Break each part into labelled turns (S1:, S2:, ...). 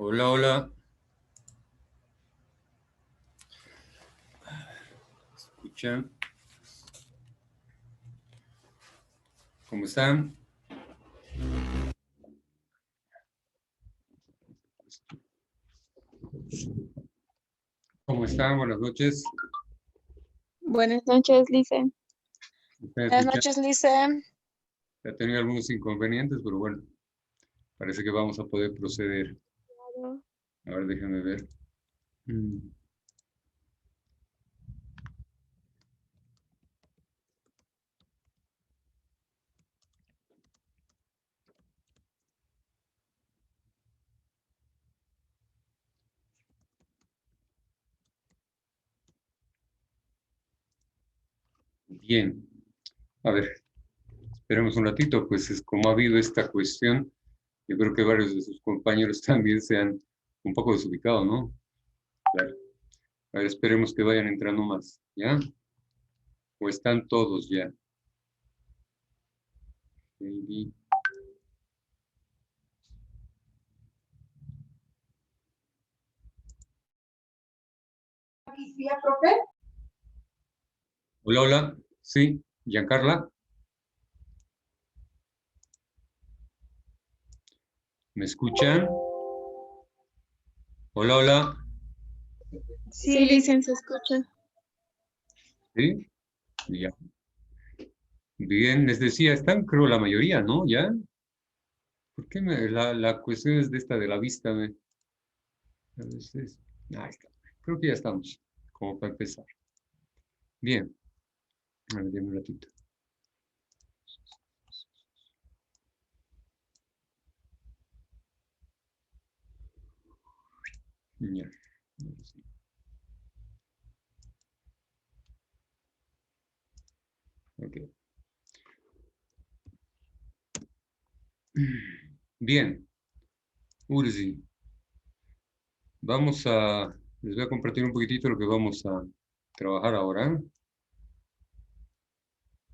S1: Hola, hola. ¿Escuchan? ¿Cómo están? ¿Cómo están? Buenas noches.
S2: Buenas noches, Lice.
S1: ¿Están
S2: Buenas
S1: escuchando?
S2: noches, Lice.
S1: He tenido algunos inconvenientes, pero bueno, parece que vamos a poder proceder. A ver, déjenme ver. Bien. A ver, esperemos un ratito, pues es como ha habido esta cuestión, yo creo que varios de sus compañeros también se han un poco desubicado, ¿no? Claro. A ver, esperemos que vayan entrando más, ¿ya? ¿O están todos ya? Maybe. Hola, hola. Sí, Giancarla. ¿Me escuchan? Hola, hola.
S2: Sí, Lice, se escucha.
S1: ¿Sí? Ya. Bien, les decía, están creo la mayoría, ¿no? ¿Ya? ¿Por qué la cuestión es de esta de la vista? A veces, ahí está. Creo que ya estamos, como para empezar. Bien, a ver, deme un ratito. Ya. Ok. Bien, Urzi, les voy a compartir un poquitito lo que vamos a trabajar ahora,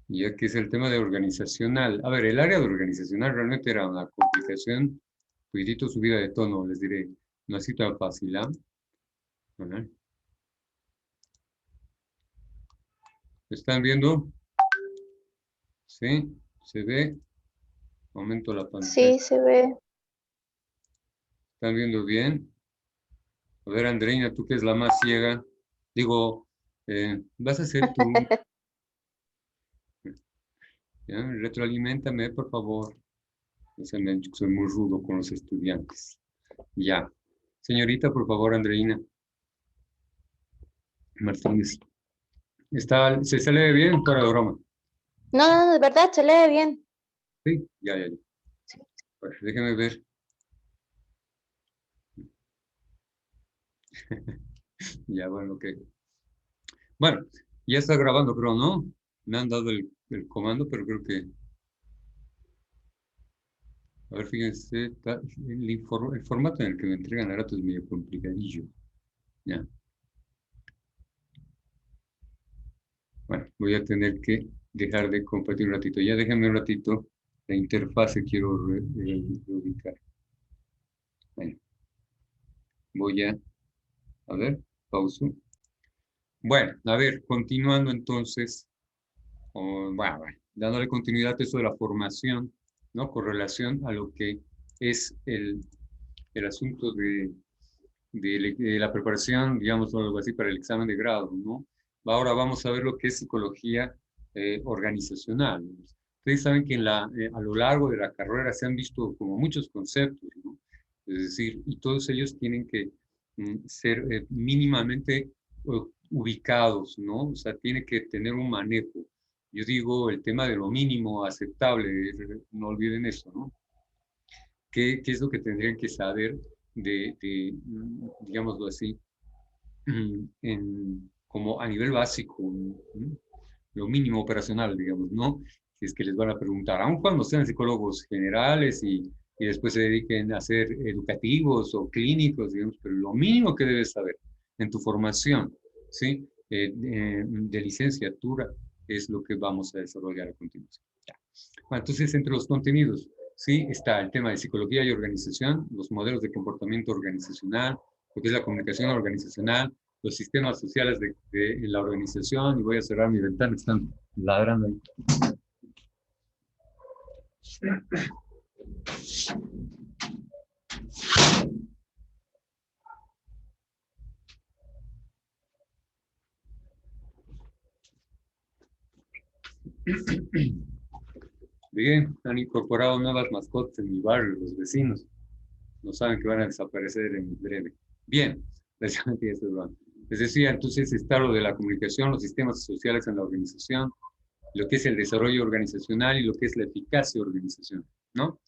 S1: ya que es el tema de organizacional. A ver, el área de organizacional realmente era una complicación, un poquitito subida de tono, les diré, no así tan fácil, ¿ah? Ajá. ¿Están viendo? ¿Sí? ¿Se ve? Aumento la pantalla.
S2: Sí, se ve.
S1: ¿Están viendo bien? A ver, Andreina, tú que es la más ciega. Digo, vas a hacer tú. ¿Ya? Retroaliméntame, por favor. No se me han dicho que soy muy rudo con los estudiantes. Ya. Señorita, por favor, Andreina Martínez. ¿Se lee bien para la broma?
S3: No, no, de verdad, se lee bien.
S1: Sí, ya. Pues, déjeme ver. Ya, bueno, ok. Bueno, ya está grabando, creo, ¿no? Me han dado el comando, pero creo que... A ver, fíjense, el formato en el que me entregan el rato es medio complicadillo. Ya. Bueno, voy a tener que dejar de compartir un ratito. Ya déjenme un ratito. La interfase quiero reubicar. Bueno, voy a ver, pauso. Bueno, a ver, continuando entonces, bueno, dándole continuidad a eso de la formación, ¿no? Con relación a lo que es el asunto de la preparación, digamos, o algo así, para el examen de grado, ¿no? Ahora vamos a ver lo que es psicología organizacional. Ustedes saben que a lo largo de la carrera se han visto como muchos conceptos, ¿no? Es decir, y todos ellos tienen que ser mínimamente ubicados, ¿no? O sea, tiene que tener un manejo. Yo digo el tema de lo mínimo aceptable, no olviden eso, ¿no? ¿Qué es lo que tendrían que saber digámoslo así, como a nivel básico, lo mínimo operacional, digamos, ¿no? Si es que les van a preguntar, aun cuando sean psicólogos generales y después se dediquen a ser educativos o clínicos, digamos, pero lo mínimo que debes saber en tu formación, ¿sí? De licenciatura es lo que vamos a desarrollar a continuación. Bueno, entonces, entre los contenidos, sí, está el tema de psicología y organización, los modelos de comportamiento organizacional, lo que es la comunicación organizacional, los sistemas sociales de la organización, y voy a cerrar mi ventana, que están ladrando ahí. Bien, han incorporado nuevas mascotas en mi barrio, los vecinos. No saben que van a desaparecer en breve. Bien, les decía, entonces está lo de la comunicación, los sistemas sociales en la organización, lo que es el desarrollo organizacional y lo que es la eficacia organizacional, ¿no?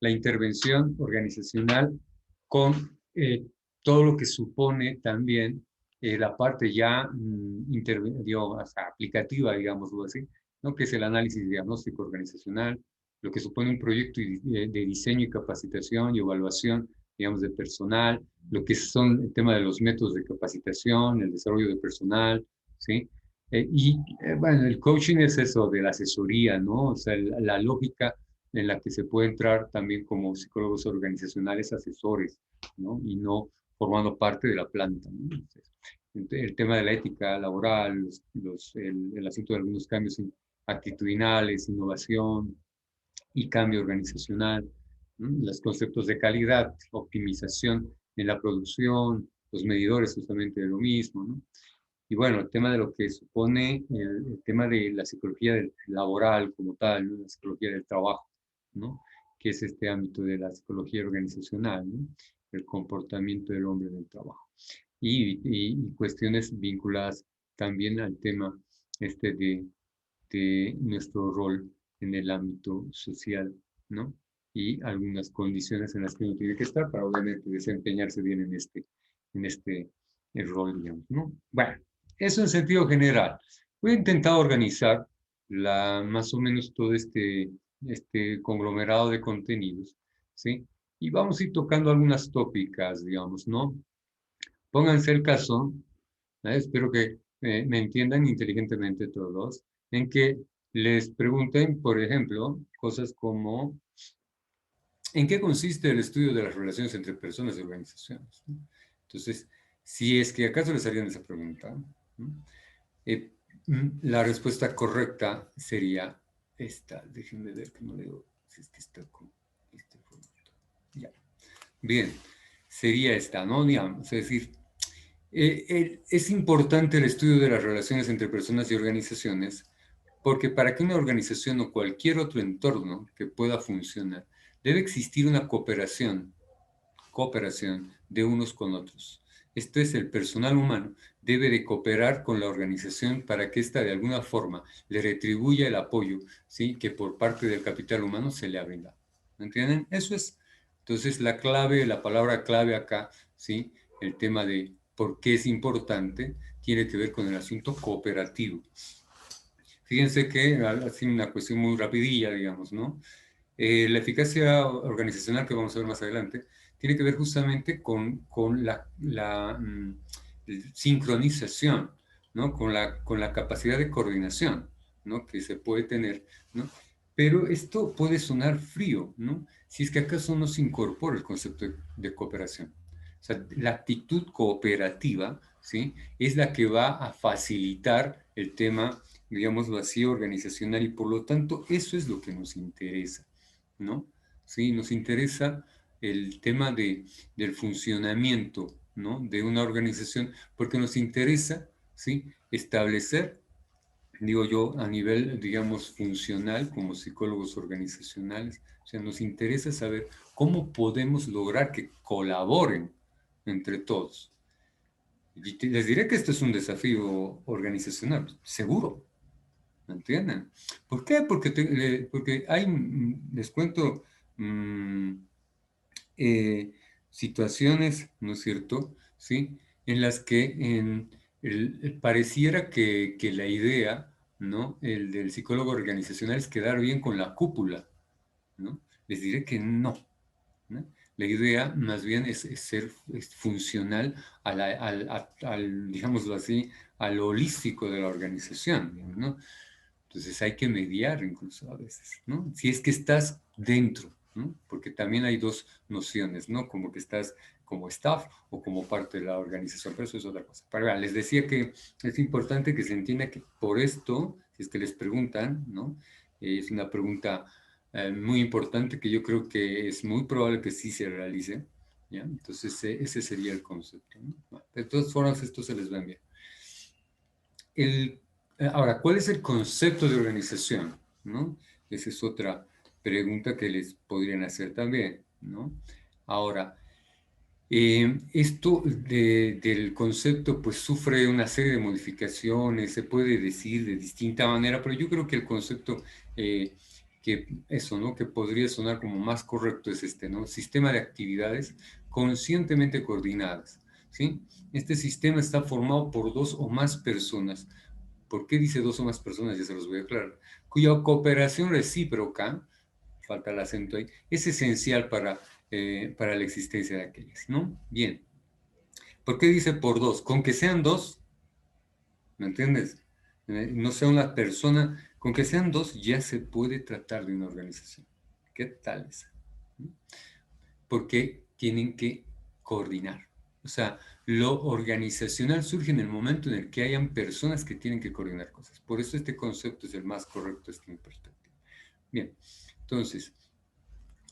S1: La intervención organizacional con todo lo que supone también la parte ya aplicativa, digámoslo así, ¿no? Que es el análisis diagnóstico organizacional, lo que supone un proyecto de diseño y capacitación y evaluación, digamos, de personal, lo que son el tema de los métodos de capacitación, el desarrollo de personal, ¿sí? Bueno, el coaching es eso de la asesoría, ¿no? O sea, la lógica en la que se puede entrar también como psicólogos organizacionales asesores, ¿no? Y no formando parte de la planta, ¿no? Entonces, el tema de la ética laboral, el asunto de algunos cambios actitudinales, innovación y cambio organizacional, ¿no? Los conceptos de calidad, optimización en la producción, los medidores justamente de lo mismo, ¿no? Y bueno, el tema de lo que supone el tema de la psicología laboral como tal, ¿no? La psicología del trabajo, ¿no? Que es este ámbito de la psicología organizacional, ¿no? El comportamiento del hombre en el trabajo. Y cuestiones vinculadas también al tema de nuestro rol en el ámbito social, ¿no? Y algunas condiciones en las que uno tiene que estar para obviamente desempeñarse bien en este rol, digamos, ¿no? Bueno, eso en sentido general. Voy a intentar organizar más o menos todo este conglomerado de contenidos, ¿sí? Y vamos a ir tocando algunas tópicas, digamos, ¿no? Pónganse el caso, espero que me entiendan inteligentemente todos, en que les pregunten, por ejemplo, cosas como, ¿en qué consiste el estudio de las relaciones entre personas y organizaciones? Entonces, si es que acaso les harían esa pregunta, eh, la respuesta correcta sería esta. Déjenme ver que no leo si es que está con este formato. Ya. Bien, sería esta, ¿no? Digamos, es decir, es importante el estudio de las relaciones entre personas y organizaciones Porque para que una organización o cualquier otro entorno que pueda funcionar, debe existir una cooperación de unos con otros. Esto es, el personal humano debe de cooperar con la organización para que ésta de alguna forma le retribuya el apoyo, ¿sí?, que por parte del capital humano se le ha brindado. ¿Me entienden? Eso es. Entonces, la clave, la palabra clave acá, ¿sí?, el tema de por qué es importante, tiene que ver con el asunto cooperativo. Fíjense que, así una cuestión muy rapidilla, digamos, ¿no? La eficacia organizacional, que vamos a ver más adelante, tiene que ver justamente con la sincronización, ¿no? Con la capacidad de coordinación, ¿no?, que se puede tener, ¿no? Pero esto puede sonar frío, ¿no?, si es que acaso no se incorpora el concepto de cooperación. O sea, la actitud cooperativa, ¿sí?, es la que va a facilitar el tema, digámoslo así, organizacional, y por lo tanto eso es lo que nos interesa, ¿no? Sí, nos interesa el tema del funcionamiento, ¿no?, de una organización, porque nos interesa, ¿sí?, establecer, digo yo, a nivel, digamos, funcional, como psicólogos organizacionales, o sea, nos interesa saber cómo podemos lograr que colaboren entre todos. Y les diré que esto es un desafío organizacional, seguro, ¿me entienden? ¿Por qué? Porque hay, les cuento, mm, situaciones, ¿no es cierto?, ¿sí?, en las que pareciera que la idea, ¿no?, el del psicólogo organizacional es quedar bien con la cúpula, ¿no? Les diré que no, ¿no? La idea más bien es es funcional digámoslo así, al holístico de la organización, ¿no? Entonces hay que mediar incluso a veces, ¿no? Si es que estás dentro, ¿no? Porque también hay dos nociones, ¿no? Como que estás como staff o como parte de la organización, pero eso es otra cosa. Pero les decía que es importante que se entienda que por esto, si es que les preguntan, ¿no? Es una pregunta muy importante que yo creo que es muy probable que sí se realice, ¿ya? Entonces ese sería el concepto, ¿no? Bueno, de todas formas, esto se les va a enviar. Ahora, ¿cuál es el concepto de organización? ¿No? Esa es otra pregunta que les podrían hacer también, ¿no? Ahora, esto del concepto pues sufre una serie de modificaciones, se puede decir de distinta manera, pero yo creo que el concepto que eso, ¿no?, que podría sonar como más correcto es este, ¿no? Sistema de actividades conscientemente coordinadas, ¿sí? Este sistema está formado por dos o más personas. ¿Por qué dice dos o más personas? Ya se los voy a aclarar. Cuya cooperación recíproca, falta el acento ahí, es esencial para la existencia de aquellas, ¿no? Bien. ¿Por qué dice por dos? Con que sean dos, ¿me entiendes? No sea una persona, con que sean dos ya se puede tratar de una organización. ¿Qué tal esa? Porque tienen que coordinar. O sea, lo organizacional surge en el momento en el que hayan personas que tienen que coordinar cosas. Por eso este concepto es el más correcto desde mi perspectiva. Bien, entonces,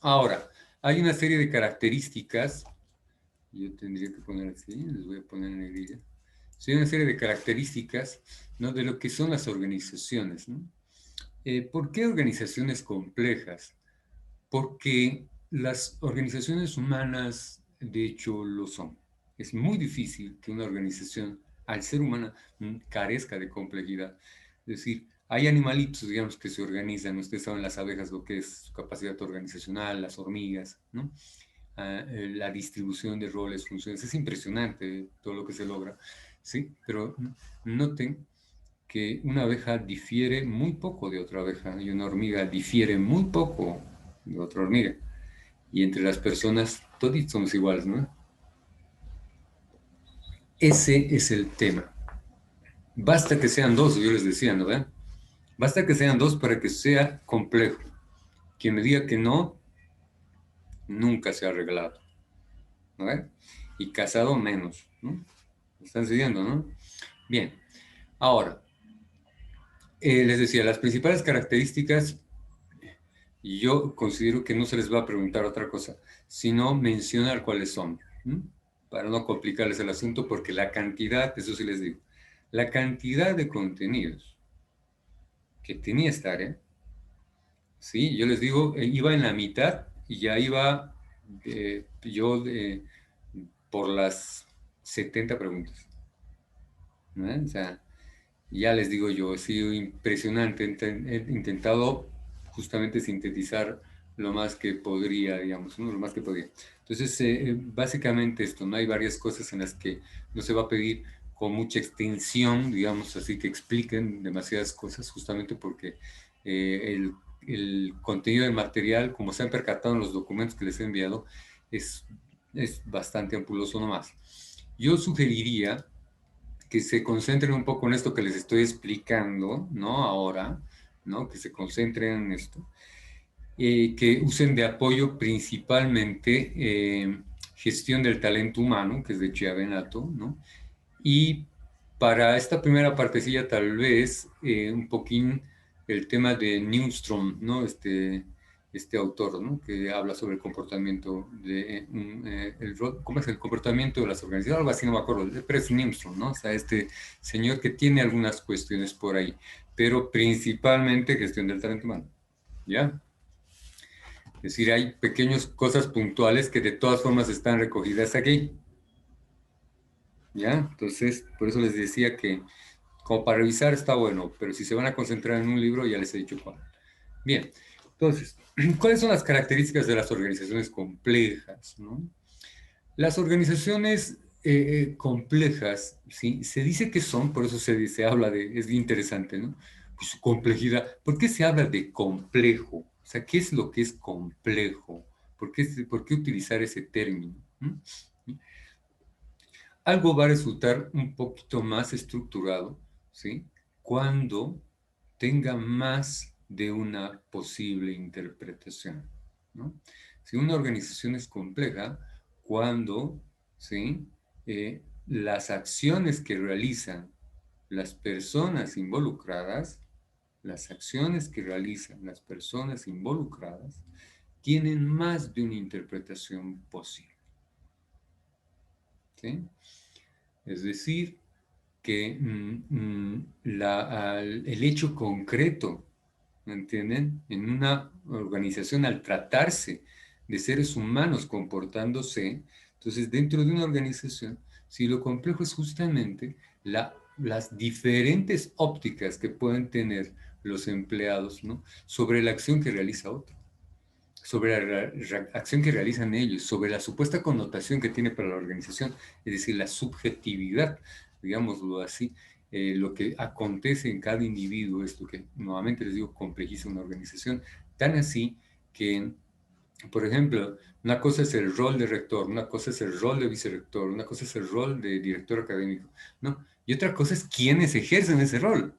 S1: ahora, hay una serie de características, yo tendría que poner así, les voy a poner en negrilla. Sí, hay una serie de características, ¿no?, de lo que son las organizaciones, ¿no? ¿Por qué organizaciones complejas? Porque las organizaciones humanas, de hecho, lo son. Es muy difícil que una organización, al ser humana, carezca de complejidad. Es decir, hay animalitos, digamos, que se organizan. Ustedes saben, las abejas, lo que es su capacidad organizacional, las hormigas, ¿no? La distribución de roles, funciones. Es impresionante todo lo que se logra, ¿sí? Pero noten que una abeja difiere muy poco de otra abeja y una hormiga difiere muy poco de otra hormiga. Y entre las personas, todos somos iguales, ¿no? Ese es el tema. Basta que sean dos, yo les decía, ¿no ven? Basta que sean dos para que sea complejo. Quien me diga que no, nunca se ha arreglado, ¿no ven? Y casado menos, ¿no? ¿Están siguiendo, no? Bien, ahora, les decía, las principales características, y yo considero que no se les va a preguntar otra cosa, sino mencionar cuáles son, ¿no? Para no complicarles el asunto, porque la cantidad, eso sí les digo, la cantidad de contenidos que tenía esta área. Sí, yo les digo, iba en la mitad y ya iba yo por las 70 preguntas, ¿no? O sea, ya les digo yo, ha sido impresionante. He intentado justamente sintetizar lo más que podría, digamos, ¿no? Lo más que podía. Entonces, básicamente esto, ¿no? Hay varias cosas en las que no se va a pedir con mucha extensión, digamos, así que expliquen demasiadas cosas, justamente porque el contenido del material, como se han percatado en los documentos que les he enviado, es, es bastante ampuloso nomás. Yo sugeriría que se concentren un poco en esto que les estoy explicando, ¿no? Ahora, ¿no? Que se concentren en esto. Que usen de apoyo principalmente gestión del talento humano, que es de Chiavenato, ¿no? Y para esta primera partecilla tal vez un poquín el tema de Newstrom, ¿no? Este autor, ¿no? Que habla sobre el comportamiento de ¿cómo es el comportamiento de las organizaciones? Algo así, no me acuerdo, pero es Newstrom, ¿no? O sea, este señor que tiene algunas cuestiones por ahí, pero principalmente gestión del talento humano, ¿ya? Es decir, hay pequeñas cosas puntuales que de todas formas están recogidas aquí, ¿ya? Entonces, por eso les decía que como para revisar está bueno, pero si se van a concentrar en un libro, ya les he dicho cuál. Bien, entonces, ¿cuáles son las características de las organizaciones complejas, ¿no? Las organizaciones complejas, ¿sí? Se dice que son, por eso se habla de, es interesante, ¿no? Pues su complejidad. ¿Por qué se habla de complejo? O sea, ¿qué es lo que es complejo? ¿Por qué utilizar ese término? ¿Mm? Algo va a resultar un poquito más estructurado, ¿sí? Cuando tenga más de una posible interpretación, ¿no? Si una organización es compleja, cuando, ¿sí? Las acciones que realizan las personas involucradas, las acciones que realizan las personas involucradas, tienen más de una interpretación posible, ¿sí? Es decir, que el hecho concreto, ¿me entienden? En una organización, al tratarse de seres humanos comportándose, entonces dentro de una organización, si lo complejo es justamente las diferentes ópticas que pueden tener los empleados, ¿no? Sobre la acción que realiza otro, sobre la acción que realizan ellos, sobre la supuesta connotación que tiene para la organización, es decir, la subjetividad, digámoslo así, lo que acontece en cada individuo, es lo que nuevamente les digo, complejiza una organización, tan así que, por ejemplo, una cosa es el rol de rector, una cosa es el rol de vicerrector, una cosa es el rol de director académico, ¿no? Y otra cosa es quienes ejercen ese rol.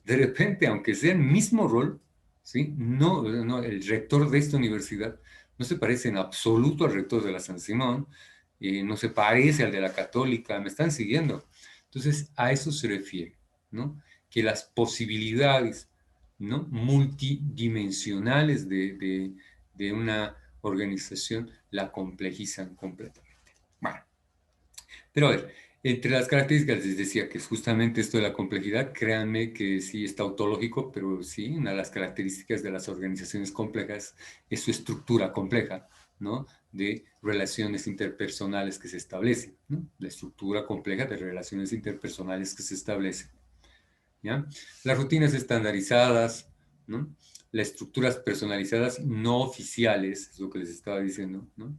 S1: De repente, aunque sea el mismo rol, ¿sí? No, el rector de esta universidad no se parece en absoluto al rector de la San Simón, no se parece al de la Católica, me están siguiendo. Entonces, a eso se refiere, ¿no? Que las posibilidades, ¿no? Multidimensionales de una organización la complejizan completamente. Bueno, pero a ver, entre las características les decía que es justamente esto de la complejidad, créanme que sí es tautológico, pero sí, una de las características de las organizaciones complejas es su estructura compleja, ¿no? De relaciones interpersonales que se establecen, ¿no? La estructura compleja de relaciones interpersonales que se establecen, ¿ya? Las rutinas estandarizadas, ¿no? Las estructuras personalizadas no oficiales, es lo que les estaba diciendo, ¿no?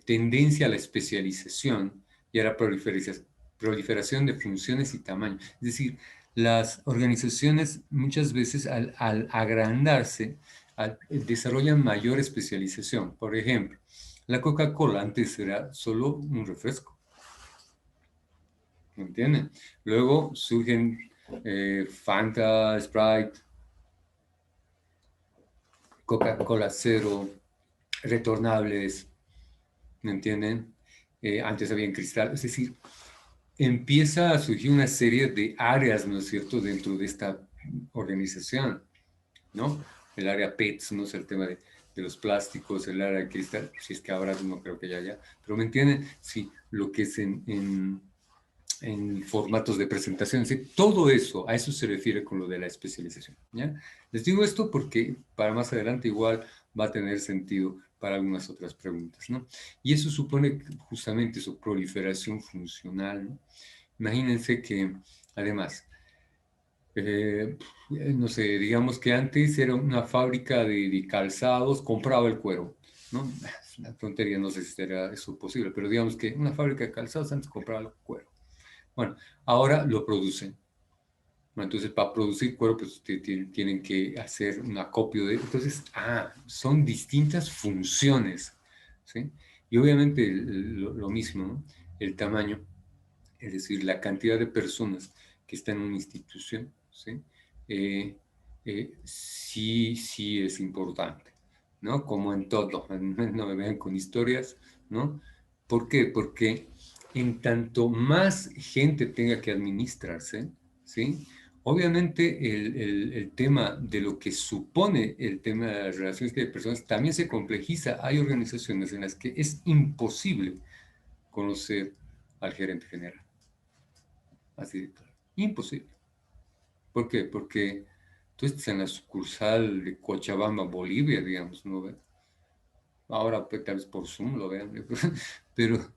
S1: Tendencia a la especialización y a la proliferación de funciones y tamaños. Es decir, las organizaciones muchas veces al agrandarse desarrollan mayor especialización. Por ejemplo, la Coca-Cola antes era solo un refresco, ¿me entienden? Luego surgen Fanta, Sprite, Coca-Cola Cero, retornables, ¿me entienden? Antes había en cristal, es decir, empieza a surgir una serie de áreas, ¿no es cierto?, dentro de esta organización, ¿no? El área PETS, ¿no? Es el tema de los plásticos, el área de cristal, si es que ahora no creo que ya haya, pero ¿me entienden? Sí, lo que es en formatos de presentación, ¿sí? Todo eso, a eso se refiere con lo de la especialización, ¿ya? Les digo esto porque para más adelante igual va a tener sentido para algunas otras preguntas, ¿no? Y eso supone justamente su proliferación funcional, ¿no? Imagínense que, además, no sé, digamos que antes era una fábrica de calzados, compraba el cuero, ¿no? Es una tontería, no sé si será eso posible, pero digamos que una fábrica de calzados antes compraba el cuero. Bueno, ahora lo producen. Bueno, entonces, para producir cuero, pues tienen que hacer un acopio de... Entonces, son distintas funciones, ¿sí? Y obviamente lo mismo, ¿no? El tamaño, es decir, la cantidad de personas que están en una institución, ¿sí? Sí es importante, ¿no? Como en todo, no me vean con historias, ¿no? ¿Por qué? Porque en tanto más gente tenga que administrarse, ¿sí? Obviamente el tema de lo que supone el tema de las relaciones de personas también se complejiza. Hay organizaciones en las que es imposible conocer al gerente general. Así de claro. Imposible. ¿Por qué? Porque tú estás en la sucursal de Cochabamba, Bolivia, digamos, ¿no ve? Ahora pues, tal vez por Zoom lo vean, pero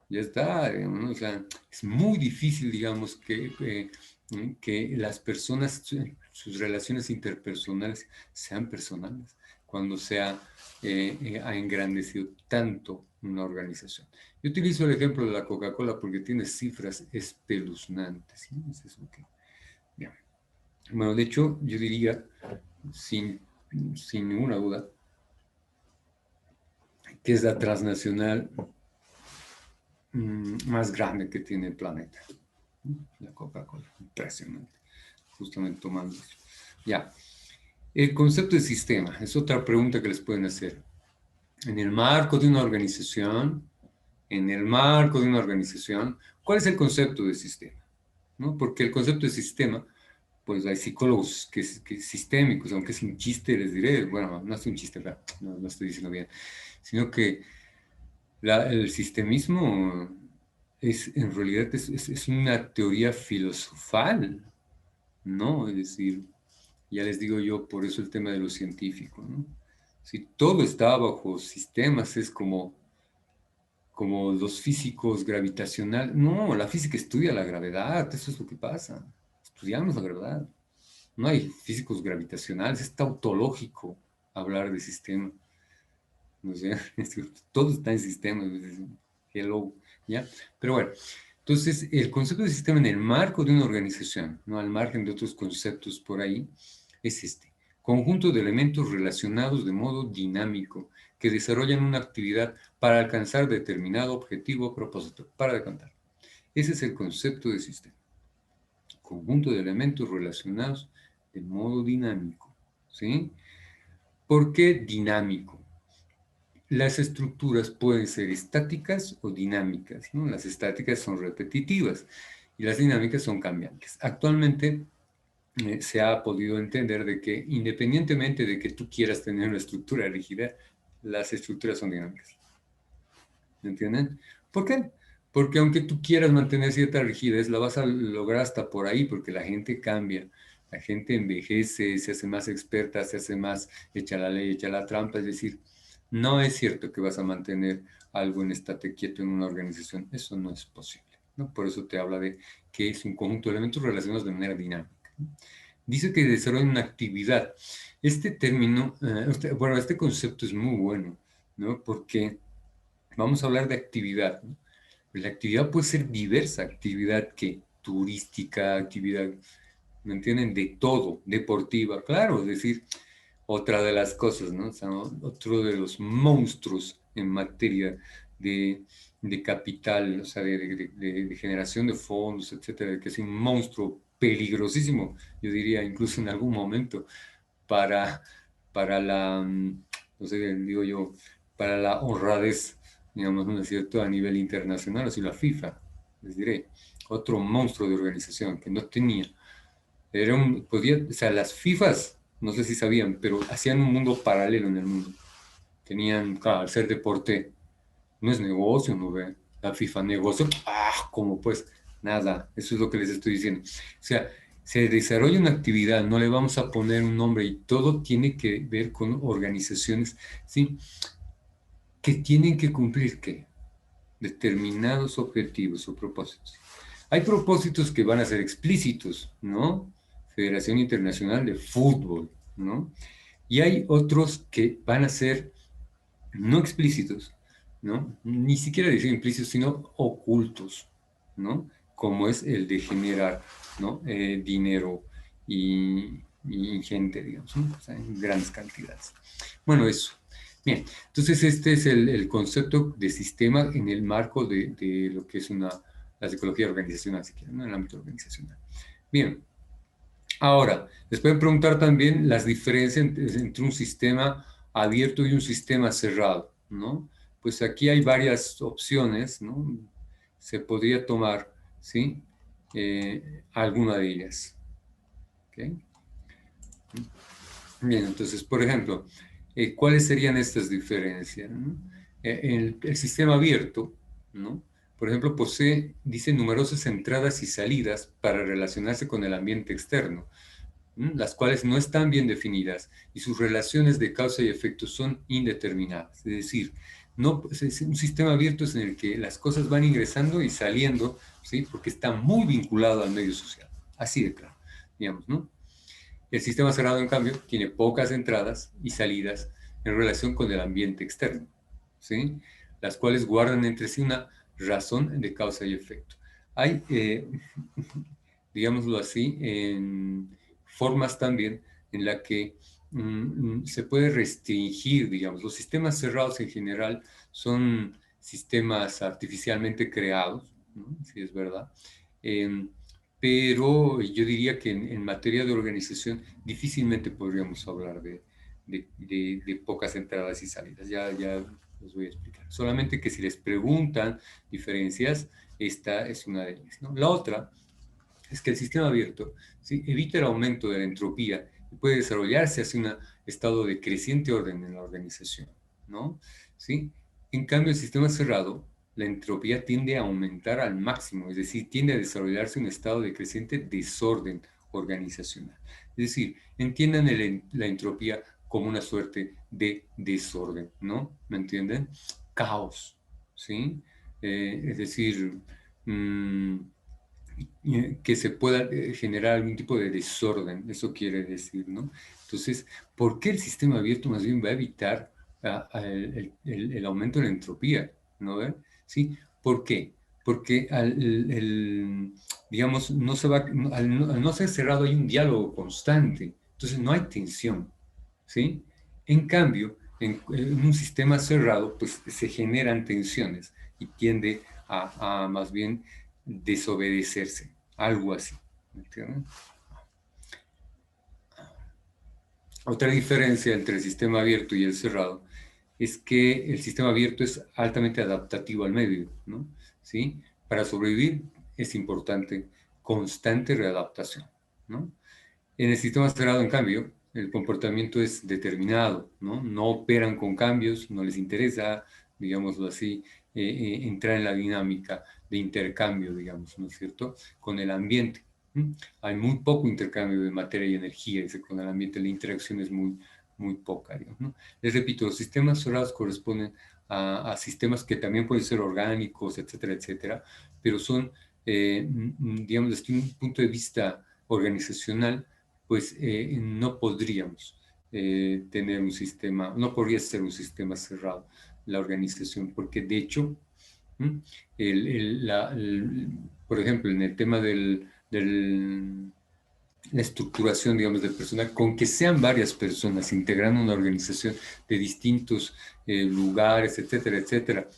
S1: ya está, digamos, ¿no? O sea, es muy difícil, digamos, que las personas, sus relaciones interpersonales sean personales, cuando ha engrandecido tanto una organización. Yo utilizo el ejemplo de la Coca-Cola porque tiene cifras espeluznantes, ¿no? Es eso que, bien. Bueno, de hecho, yo diría, sin, sin ninguna duda, que es la transnacional más grande que tiene el planeta. La Coca-Cola, impresionante, justamente tomando eso. Ya, el concepto de sistema es otra pregunta que les pueden hacer. En el marco de una organización, ¿cuál es el concepto de sistema? ¿No? Porque el concepto de sistema, pues hay psicólogos que sistémicos, aunque es un chiste, les diré, bueno, no es un chiste, pero no estoy diciendo bien, sino que el sistemismo en realidad es una teoría filosofal, ¿no? Es decir, ya les digo yo, por eso el tema de lo científico, ¿no? Si todo está bajo sistemas, es como los físicos gravitacionales. No, la física estudia la gravedad, eso es lo que pasa. Estudiamos la gravedad. No hay físicos gravitacionales, es tautológico hablar de sistema. No sé, todo está en sistema. Hello, ¿ya? Pero bueno, entonces el concepto de sistema en el marco de una organización, no al margen de otros conceptos por ahí, es este: conjunto de elementos relacionados de modo dinámico que desarrollan una actividad para alcanzar determinado objetivo o propósito. Para de contar. Ese es el concepto de sistema. Conjunto de elementos relacionados de modo dinámico, ¿sí? ¿Por qué dinámico? Las estructuras pueden ser estáticas o dinámicas, ¿no? Las estáticas son repetitivas y las dinámicas son cambiantes. Actualmente se ha podido entender de que independientemente de que tú quieras tener una estructura rígida, las estructuras son dinámicas. ¿Me entienden? ¿Por qué? Porque aunque tú quieras mantener cierta rigidez, la vas a lograr hasta por ahí, porque la gente cambia, la gente envejece, se hace más experta, se hace más echa la ley, echa la trampa, es decir, no es cierto que vas a mantener algo en estate quieto en una organización, eso no es posible, ¿no? Por eso te habla de que es un conjunto de elementos relacionados de manera dinámica, ¿no? Dice que desarrolla una actividad. Este término, bueno, este concepto es muy bueno, ¿no? Porque vamos a hablar de actividad, ¿no? La actividad puede ser diversa, actividad que turística, actividad, ¿me entienden? De todo, deportiva, claro, es decir, otra de las cosas, ¿no? O sea, otro de los monstruos en materia de capital, o sea, de generación de fondos, etcétera, que es un monstruo peligrosísimo, yo diría, incluso en algún momento, para, para no sé, digo yo, para la honradez, digamos, ¿no es cierto?, a nivel internacional, así la FIFA, les diré, otro monstruo de organización que no tenía. O sea, las FIFAs, no sé si sabían, pero hacían un mundo paralelo en el mundo. Tenían, claro, al ser deporte, no es negocio, ¿no ve? La FIFA negocio, ¿cómo pues? nada. Eso es lo que les estoy diciendo. O sea, se desarrolla una actividad, no le vamos a poner un nombre y todo tiene que ver con organizaciones, ¿sí? Que tienen que cumplir, ¿qué? Determinados objetivos o propósitos. Hay propósitos que van a ser explícitos, ¿no? Federación Internacional de Fútbol, ¿no? Y hay otros que van a ser no explícitos, ¿no? Ni siquiera decir implícitos, sino ocultos, ¿no? Como es el de generar, ¿no? Dinero y ingente, digamos, ¿no? O sea, en grandes cantidades. Bueno, eso. Bien, entonces este es el concepto de sistema en el marco de lo que es la psicología organizacional, si quieren, ¿no? En el ámbito organizacional. Bien, ahora, les pueden preguntar también las diferencias entre un sistema abierto y un sistema cerrado, ¿no? Pues aquí hay varias opciones, ¿no? Se podría tomar, ¿sí? Alguna de ellas. ¿Ok? Bien, entonces, por ejemplo, ¿cuáles serían estas diferencias, ¿no? El sistema abierto, ¿no? Por ejemplo, posee, dice, numerosas entradas y salidas para relacionarse con el ambiente externo, las cuales no están bien definidas y sus relaciones de causa y efecto son indeterminadas. Es decir, no, es un sistema abierto es en el que las cosas van ingresando y saliendo, ¿sí? Porque está muy vinculado al medio social. Así de claro, digamos, ¿no? El sistema cerrado, en cambio, tiene pocas entradas y salidas en relación con el ambiente externo, ¿sí? Las cuales guardan entre sí una razón de causa y efecto. Hay, digámoslo así, en formas también en la que se puede restringir, digamos, los sistemas cerrados en general son sistemas artificialmente creados, ¿no? Sí, es verdad. Pero yo diría que en materia de organización difícilmente podríamos hablar de pocas entradas y salidas. Ya los voy a explicar. Solamente que si les preguntan diferencias, esta es una de ellas, ¿no? La otra es que el sistema abierto, ¿sí?, evita el aumento de la entropía y puede desarrollarse hacia un estado de creciente orden en la organización, ¿no? ¿Sí? En cambio, el sistema cerrado, la entropía tiende a aumentar al máximo, es decir, tiende a desarrollarse un estado de creciente desorden organizacional. Es decir, entiendan la entropía como una suerte de desorden, ¿no? ¿Me entienden? Caos, ¿sí? Es decir, que se pueda generar algún tipo de desorden, eso quiere decir, ¿no? Entonces, ¿por qué el sistema abierto más bien va a evitar el aumento de la entropía? ¿No ve? ¿Sí? ¿Por qué? Porque digamos, no se va, al no ser cerrado hay un diálogo constante, entonces no hay tensión, ¿sí? En cambio, en un sistema cerrado, pues se generan tensiones y tiende a más bien desobedecerse, algo así. ¿Me entienden? Otra diferencia entre el sistema abierto y el cerrado es que el sistema abierto es altamente adaptativo al medio, ¿no? ¿Sí? Para sobrevivir es importante constante readaptación, ¿no? En el sistema cerrado, en cambio, el comportamiento es determinado, ¿no? No operan con cambios, no les interesa, digámoslo así, entrar en la dinámica de intercambio, digamos, ¿no es cierto?, con el ambiente. Hay muy poco intercambio de materia y energía, dice, con el ambiente, la interacción es muy poca, digamos, ¿no? Les repito, los sistemas cerrados corresponden a sistemas que también pueden ser orgánicos, etcétera, etcétera, pero son, digamos, desde un punto de vista organizacional, pues no podríamos tener un sistema, no podría ser un sistema cerrado la organización, porque de hecho, por ejemplo, en el tema la estructuración, digamos, de personal, con que sean varias personas integrando una organización de distintos lugares, etcétera, etcétera,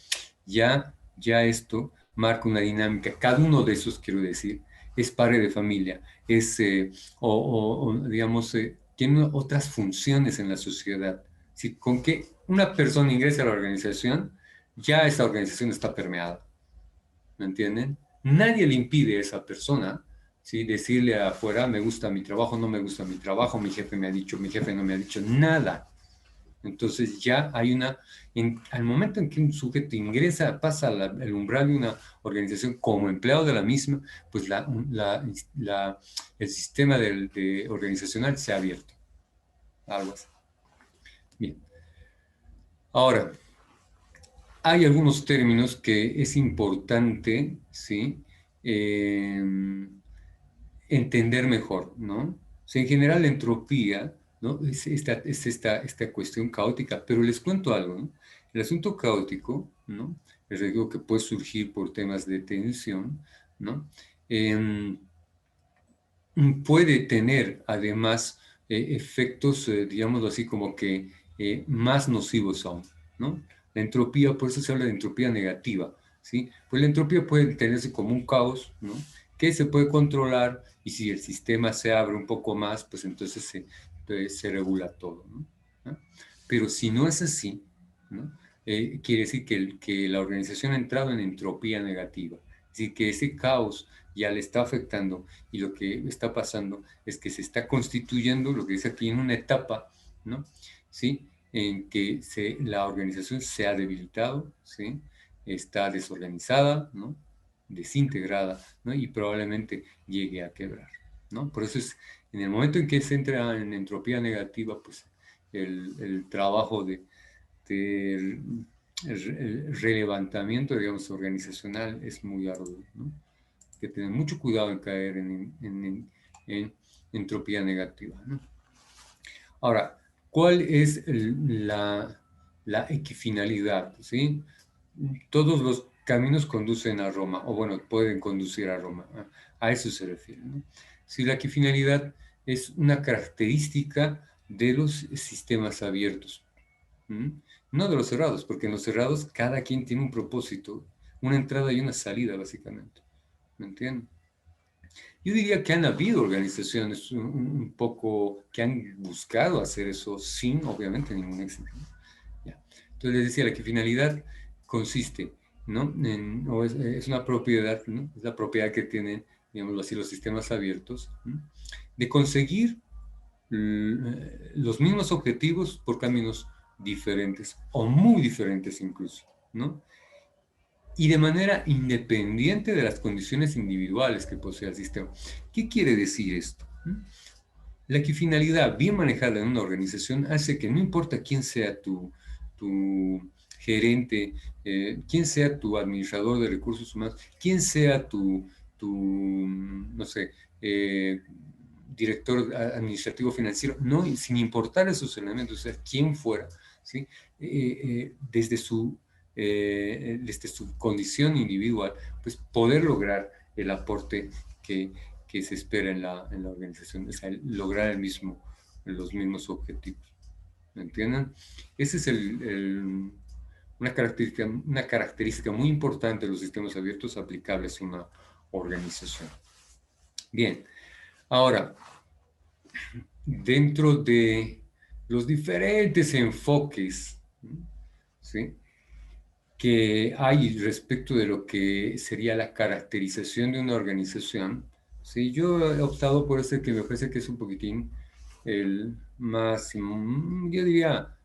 S1: ya esto marca una dinámica. Cada uno de esos, quiero decir, es padre de familia, es, digamos, tiene otras funciones en la sociedad. Si con que una persona ingrese a la organización, ya esa organización está permeada. ¿Me entienden? Nadie le impide a esa persona, ¿sí?, decirle afuera, me gusta mi trabajo, no me gusta mi trabajo, mi jefe me ha dicho, mi jefe no me ha dicho, nada. Entonces ya hay al momento en que un sujeto ingresa, pasa el umbral de una organización como empleado de la misma, pues el sistema organizacional se ha abierto. Algo así. Bien. Ahora, hay algunos términos que es importante, ¿sí? Entender mejor, ¿no? O sea, en general la entropía, ¿no? Es esta cuestión caótica, pero les cuento algo, ¿no? El asunto caótico, ¿no? Les digo que puede surgir por temas de tensión, ¿no? Em, puede tener además efectos, digámoslo así, como que más nocivos aún, ¿no? La entropía, por eso se habla de entropía negativa, ¿sí? Pues la entropía puede tenerse como un caos, ¿no? Que se puede controlar y si el sistema se abre un poco más, pues entonces se regula todo, ¿no? ¿no? Pero si no es así, ¿no? Quiere decir que la organización ha entrado en entropía negativa, es decir, que ese caos ya le está afectando y lo que está pasando es que se está constituyendo, lo que dice aquí, en una etapa, ¿no? ¿Sí? En que la organización se ha debilitado, ¿sí? Está desorganizada, ¿no? Desintegrada, ¿no? Y probablemente llegue a quebrar, ¿no? Por eso es, en el momento en que se entra en entropía negativa, pues el trabajo el relevantamiento, digamos, organizacional es muy arduo, ¿no? Que tener mucho cuidado en caer en entropía negativa, ¿no? Ahora, ¿cuál es la equifinalidad? ¿Sí? Todos los caminos conducen a Roma, o bueno, pueden conducir a Roma. A eso se refiere, ¿no? Si la equifinalidad es una característica de los sistemas abiertos, no de los cerrados, porque en los cerrados cada quien tiene un propósito, una entrada y una salida, básicamente. ¿Me entienden? Yo diría que han habido organizaciones un poco que han buscado hacer eso sin, obviamente, ningún éxito, ¿no? Ya. Entonces les decía, la que finalidad consiste, ¿no? O es una propiedad, ¿no? Es la propiedad que tienen, digámoslo así, los sistemas abiertos, ¿no? De conseguir los mismos objetivos por caminos diferentes o muy diferentes incluso, ¿no? Y de manera independiente de las condiciones individuales que posee el sistema. ¿Qué quiere decir esto? La equifinalidad bien manejada en una organización hace que no importa quién sea tu gerente, quién sea tu administrador de recursos humanos, quién sea no sé, eh, director administrativo financiero, no, sin importar esos elementos, o sea, quién fuera, ¿sí? Desde su condición individual, pues poder lograr el aporte que se espera en la organización, o sea, lograr los mismos objetivos. ¿Me entienden? Esa es una característica muy importante de los sistemas abiertos aplicables a una organización. Bien, ahora, dentro de los diferentes enfoques, ¿sí?, que hay respecto de lo que sería la caracterización de una organización, ¿sí? Yo he optado por ese que me parece que es un poquitín el más, yo diría,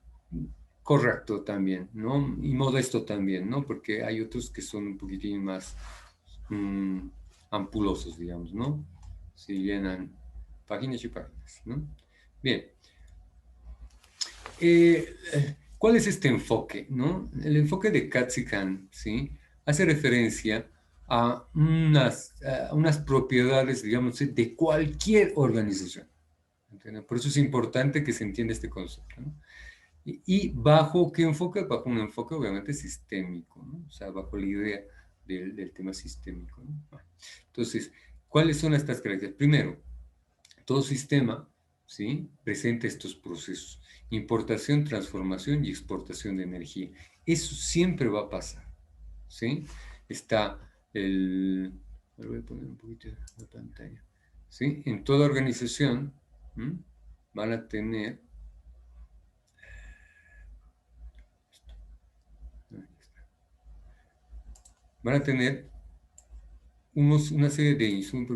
S1: correcto también, ¿no? Y modesto también, ¿no? Porque hay otros que son un poquitín más ampulosos, digamos, ¿no? Si llenan páginas y páginas, ¿no? Bien. ¿Cuál es este enfoque, no? El enfoque de Katzikan, ¿sí? Hace referencia a unas propiedades, digamos, de cualquier organización. ¿Entienden? Por eso es importante que se entienda este concepto, ¿no? Y bajo qué enfoque? Bajo un enfoque obviamente sistémico, ¿no? O sea, bajo la idea del tema sistémico, ¿no? Bueno, entonces, ¿cuáles son estas características? Primero, todo sistema, ¿sí?, presenta estos procesos: importación, transformación y exportación de energía. Eso siempre va a pasar, ¿sí? Está voy a poner un poquito la pantalla, ¿sí? En toda organización van a tener una serie de insumos,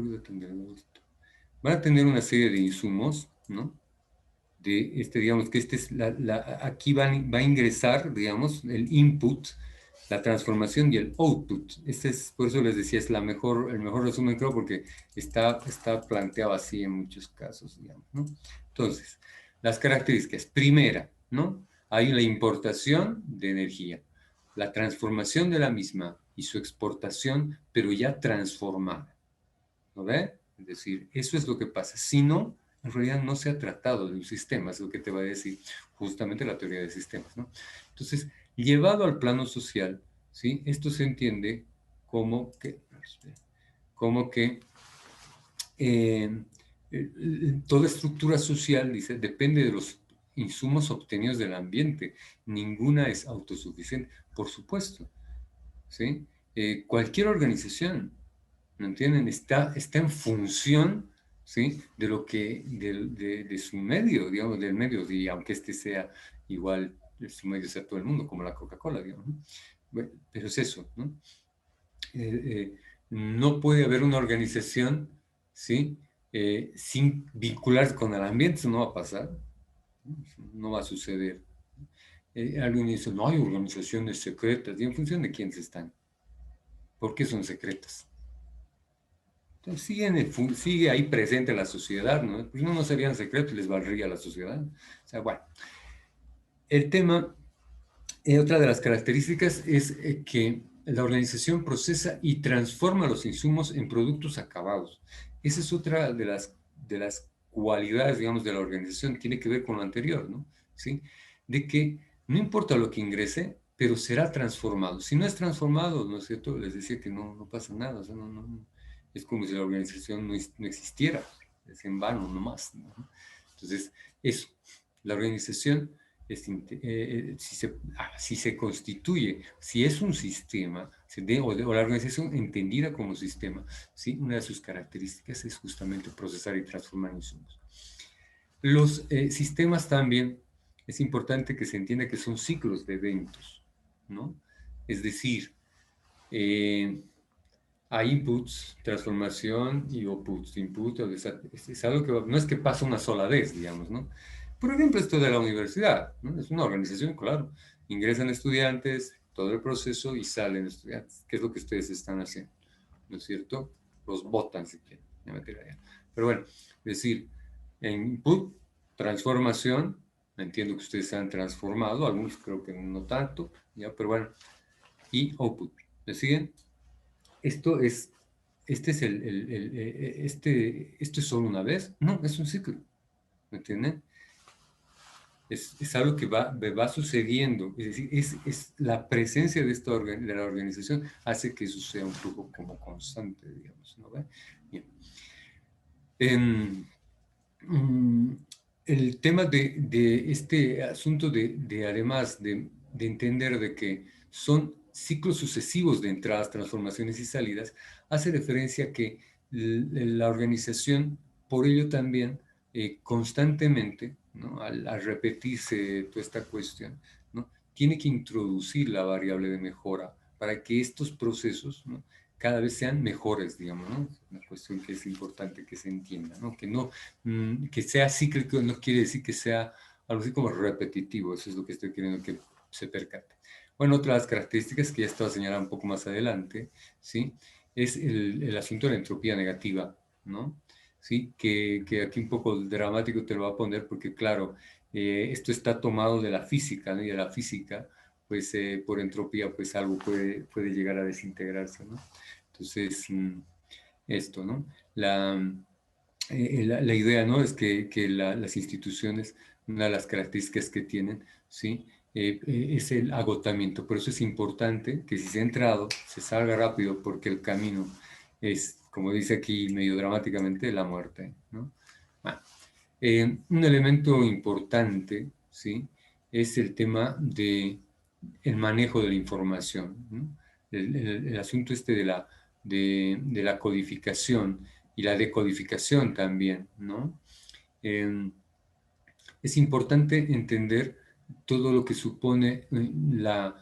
S1: van a tener una serie de insumos, ¿no? digamos que aquí va a ingresar, digamos, el input, la transformación y el output. Por eso les decía, es el mejor resumen, creo, porque está planteado así en muchos casos, digamos, ¿no? Entonces, las características. Primera, ¿no? Hay la importación de energía, la transformación de la misma y su exportación, pero ya transformada. ¿No ve? Es decir, eso es lo que pasa. Si no, en realidad no se ha tratado de un sistema, es lo que te va a decir justamente la teoría de sistemas, ¿no? Entonces, llevado al plano social, ¿sí? Esto se entiende como que toda estructura social, dice, depende de los insumos obtenidos del ambiente. Ninguna es autosuficiente, por supuesto, ¿sí? Cualquier organización, ¿me entienden? Está en función, ¿sí? De lo que, de su medio, digamos, del medio, y aunque este sea igual, su medio sea todo el mundo, como la Coca-Cola, digamos, ¿no? Bueno, pero es eso, ¿no? No puede haber una organización, ¿sí? Sin vincularse con el ambiente, eso no va a pasar, no va a suceder. Alguien dice, no hay organizaciones secretas, ¿y en función de quiénes están? ¿Por qué son secretas? Entonces sigue ahí presente la sociedad, ¿no? Pues no serían secretos y les valdría la sociedad. O sea, bueno. El tema, otra de las características es que la organización procesa y transforma los insumos en productos acabados. Esa es otra de las cualidades, digamos, de la organización, tiene que ver con lo anterior, ¿no? ¿Sí? De que no importa lo que ingrese, pero será transformado. Si no es transformado, ¿no es cierto? Les decía que no pasa nada, o sea, es como si la organización no existiera, es en vano nomás, ¿no? Entonces, eso, la organización, si se constituye, si es un sistema, o la organización entendida como sistema, ¿sí? Una de sus características es justamente procesar y transformar insumos. Los sistemas también, es importante que se entienda que son ciclos de eventos, ¿no? Es decir, hay inputs, transformación y outputs. Es algo que no es que pasa una sola vez, digamos, ¿no? Por ejemplo, esto de la universidad, ¿no? Es una organización, claro. Ingresan estudiantes, todo el proceso y salen estudiantes. ¿Qué es lo que ustedes están haciendo? ¿No es cierto? Los votan si quieren. Pero bueno, es decir, en input, transformación, entiendo que ustedes se han transformado, algunos creo que no tanto, ¿ya? Pero bueno, y output. ¿Me siguen? Esto es esto es solo una vez. No, es un ciclo. ¿Me entienden? Es algo que va sucediendo. Es decir, es la presencia de la organización hace que eso sea un flujo como constante, digamos, ¿no? Bien. Mm, el tema de este asunto además de entender de que son ciclos sucesivos de entradas, transformaciones y salidas, hace referencia a que la organización, por ello también, constantemente, ¿no? Al repetirse toda esta cuestión, ¿no? Tiene que introducir la variable de mejora para que estos procesos, ¿no? Cada vez sean mejores, digamos, ¿no? Una cuestión que es importante que se entienda, ¿no? Que sea cíclico no quiere decir que sea algo así como repetitivo, eso es lo que estoy queriendo que se percate. Bueno, otra de las características que ya estaba señalando un poco más adelante, ¿sí? Es el asunto de la entropía negativa, ¿no? ¿Sí? Que aquí un poco dramático te lo voy a poner porque, claro, esto está tomado de la física, ¿no? Y de la física, pues por entropía, pues algo puede llegar a desintegrarse, ¿no? Entonces, esto, ¿no? La idea, ¿no? Es que las instituciones, una de las características que tienen, ¿sí? Es el agotamiento. Por eso es importante que si se ha entrado, se salga rápido, porque el camino es, como dice aquí medio dramáticamente, la muerte, ¿no? Bueno, un elemento importante, ¿sí? Es el tema de el manejo de la información, ¿no? El asunto este de la codificación y la decodificación también, ¿no? Es importante entender todo lo que supone la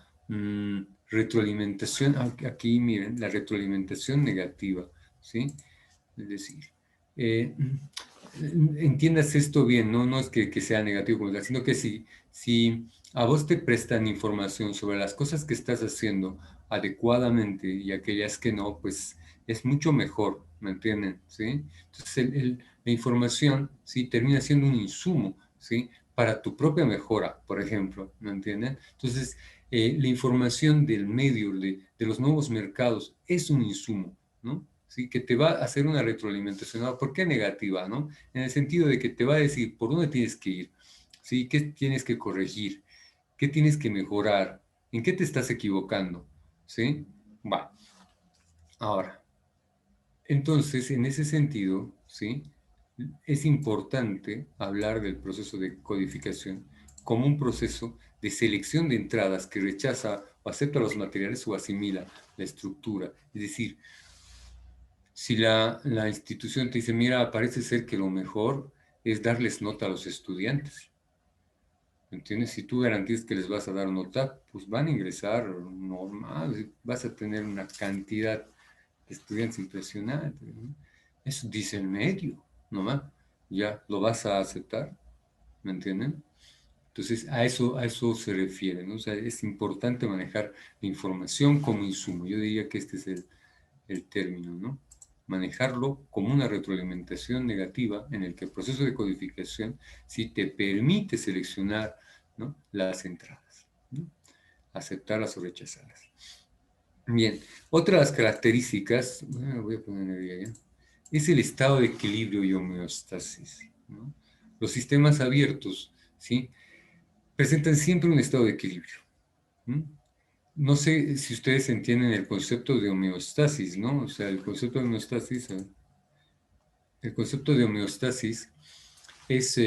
S1: retroalimentación, aquí miren, la retroalimentación negativa, ¿sí? Es decir, entiendas esto bien, no, no es que sea negativo, como tal, sino que si a vos te prestan información sobre las cosas que estás haciendo adecuadamente y aquellas que no, pues es mucho mejor, ¿me entienden? ¿Sí? Entonces la información, ¿sí? Termina siendo un insumo, ¿sí? Para tu propia mejora, por ejemplo, ¿me entienden? Entonces, la información del medio, de los nuevos mercados, es un insumo, ¿no? ¿Sí? Que te va a hacer una retroalimentación. ¿Por qué negativa, no? En el sentido de que te va a decir por dónde tienes que ir, ¿sí? ¿Qué tienes que corregir? ¿Qué tienes que mejorar? ¿En qué te estás equivocando? ¿Sí? Va. Ahora, entonces, en ese sentido, ¿sí? Es importante hablar del proceso de codificación como un proceso de selección de entradas que rechaza o acepta los materiales o asimila la estructura. Es decir, si la institución te dice, mira, parece ser que lo mejor es darles nota a los estudiantes. ¿Entiendes? Si tú garantizas que les vas a dar nota, pues van a ingresar normal, vas a tener una cantidad de estudiantes impresionante, ¿no? Eso dice el medio, nomás. Ya lo vas a aceptar, ¿me entienden? Entonces, a eso se refiere, ¿no? O sea, es importante manejar la información como insumo. Yo diría que este es el término, ¿no? Manejarlo como una retroalimentación negativa en el que el proceso de codificación sí te permite seleccionar, ¿no? Las entradas, ¿no? Aceptarlas o rechazarlas. Bien, otras características, voy a poner ahí, es el estado de equilibrio y homeostasis, ¿no? Los sistemas abiertos, ¿sí? Presentan siempre un estado de equilibrio. ¿Mm? No sé si ustedes entienden el concepto de homeostasis, ¿no? O sea, el concepto de homeostasis es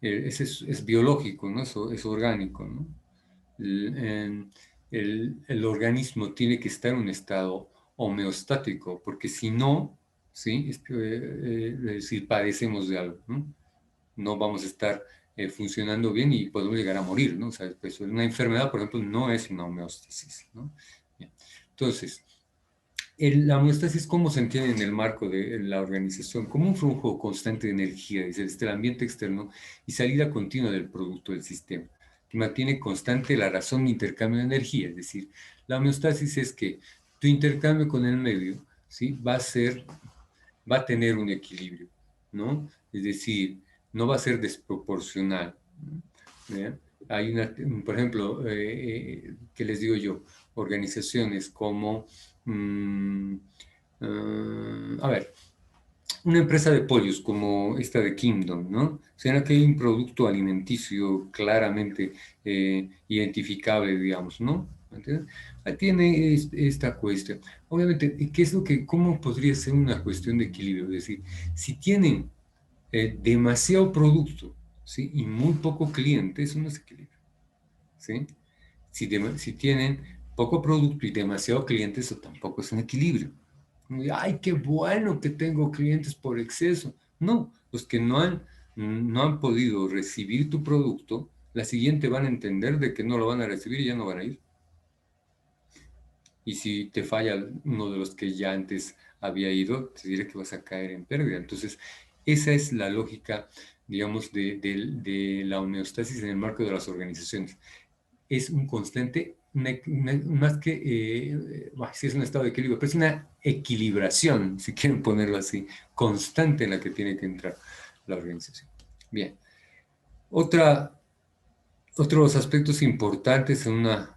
S1: es biológico, ¿no? Es orgánico, ¿no? El organismo tiene que estar en un estado homeostático, porque si no, ¿sí? Es decir, padecemos de algo, ¿no? No vamos a estar funcionando bien y podemos llegar a morir, ¿no? O sea, pues, una enfermedad, por ejemplo, no es una homeostasis, ¿no? Bien. Entonces, la homeostasis, ¿cómo se entiende en el marco de la organización? Como un flujo constante de energía desde el ambiente externo y salida continua del producto del sistema, que mantiene constante la razón de intercambio de energía. Es decir, la homeostasis es que tu intercambio con el medio, ¿sí? Va a tener un equilibrio, ¿no? Es decir, no va a ser desproporcional, ¿no? ¿Bien? Hay por ejemplo, ¿qué les digo yo? Organizaciones como, mm, a ver, una empresa de pollos como esta de Kingdom, ¿no? Será que hay un producto alimenticio claramente identificable, digamos, ¿no? ¿Entiendes? Ahí tiene esta cuestión. Obviamente, ¿qué es cómo podría ser una cuestión de equilibrio? Es decir, si tienen demasiado producto, ¿sí? Y muy poco cliente, eso no es equilibrio, ¿sí? Si tienen poco producto y demasiado cliente, eso tampoco es un equilibrio. Ay, qué bueno que tengo clientes por exceso. No, los que no han podido recibir tu producto, la siguiente van a entender de que no lo van a recibir y ya no van a ir. Y si te falla uno de los que ya antes había ido, te diré que vas a caer en pérdida. Entonces, esa es la lógica, digamos, de la homeostasis en el marco de las organizaciones. Es un constante, más que, sí es un estado de equilibrio, pero es una equilibración, si quieren ponerlo así, constante en la que tiene que entrar la organización. Bien. Otros aspectos importantes en una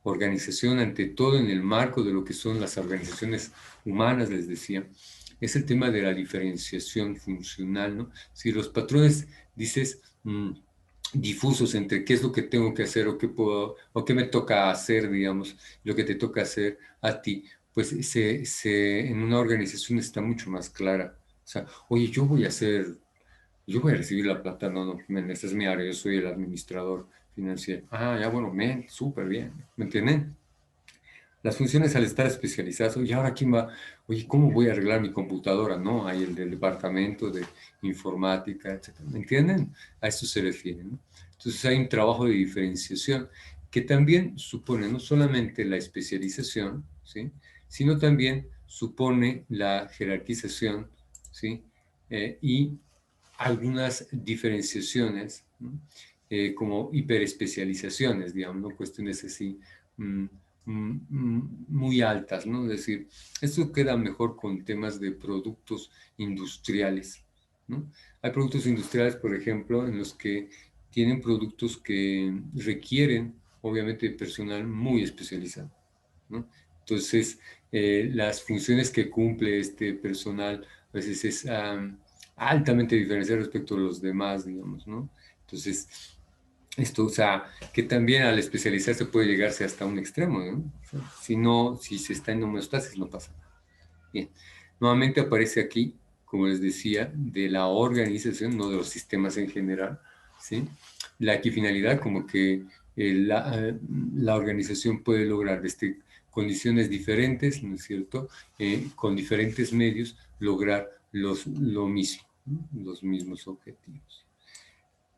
S1: organización, ante todo en el marco de lo que son las organizaciones humanas, les decía, es el tema de la diferenciación funcional, ¿no? Si los patrones, dices, difusos entre qué es lo que tengo que hacer o qué puedo, o qué me toca hacer, digamos, lo que te toca hacer a ti, pues en una organización está mucho más clara. O sea, oye, yo voy a recibir la plata, no, no, men, esta es mi área, yo soy el administrador financiero. Ah, ya, bueno, men, súper bien, ¿me entienden? Las funciones al estar especializadas, oye, ahora quién va, oye, ¿cómo voy a arreglar mi computadora? No, hay el del departamento de informática, etcétera. ¿Me entienden? A eso se refiere, ¿no? Entonces hay un trabajo de diferenciación que también supone no solamente la especialización, ¿sí? Sino también supone la jerarquización, ¿sí? y algunas diferenciaciones, ¿no? Como hiperespecializaciones, digamos, ¿no? Cuestiones así mm, muy altas, ¿no? Es decir, esto queda mejor con temas de productos industriales, ¿no? Hay productos industriales, por ejemplo, en los que tienen productos que requieren, obviamente, personal muy especializado, ¿no? Entonces, las funciones que cumple este personal a veces es altamente diferenciado respecto a los demás, digamos, ¿no? Entonces, esto, o sea, que también al especializarse puede llegarse hasta un extremo, ¿no? O sea, si no, si se está en homeostasis, no pasa nada. Bien, nuevamente aparece aquí, como les decía, de la organización, no de los sistemas en general, ¿sí? La equifinalidad, como que la organización puede lograr desde condiciones diferentes, ¿no es cierto? Con diferentes medios, lograr lo mismo, ¿no? Los mismos objetivos.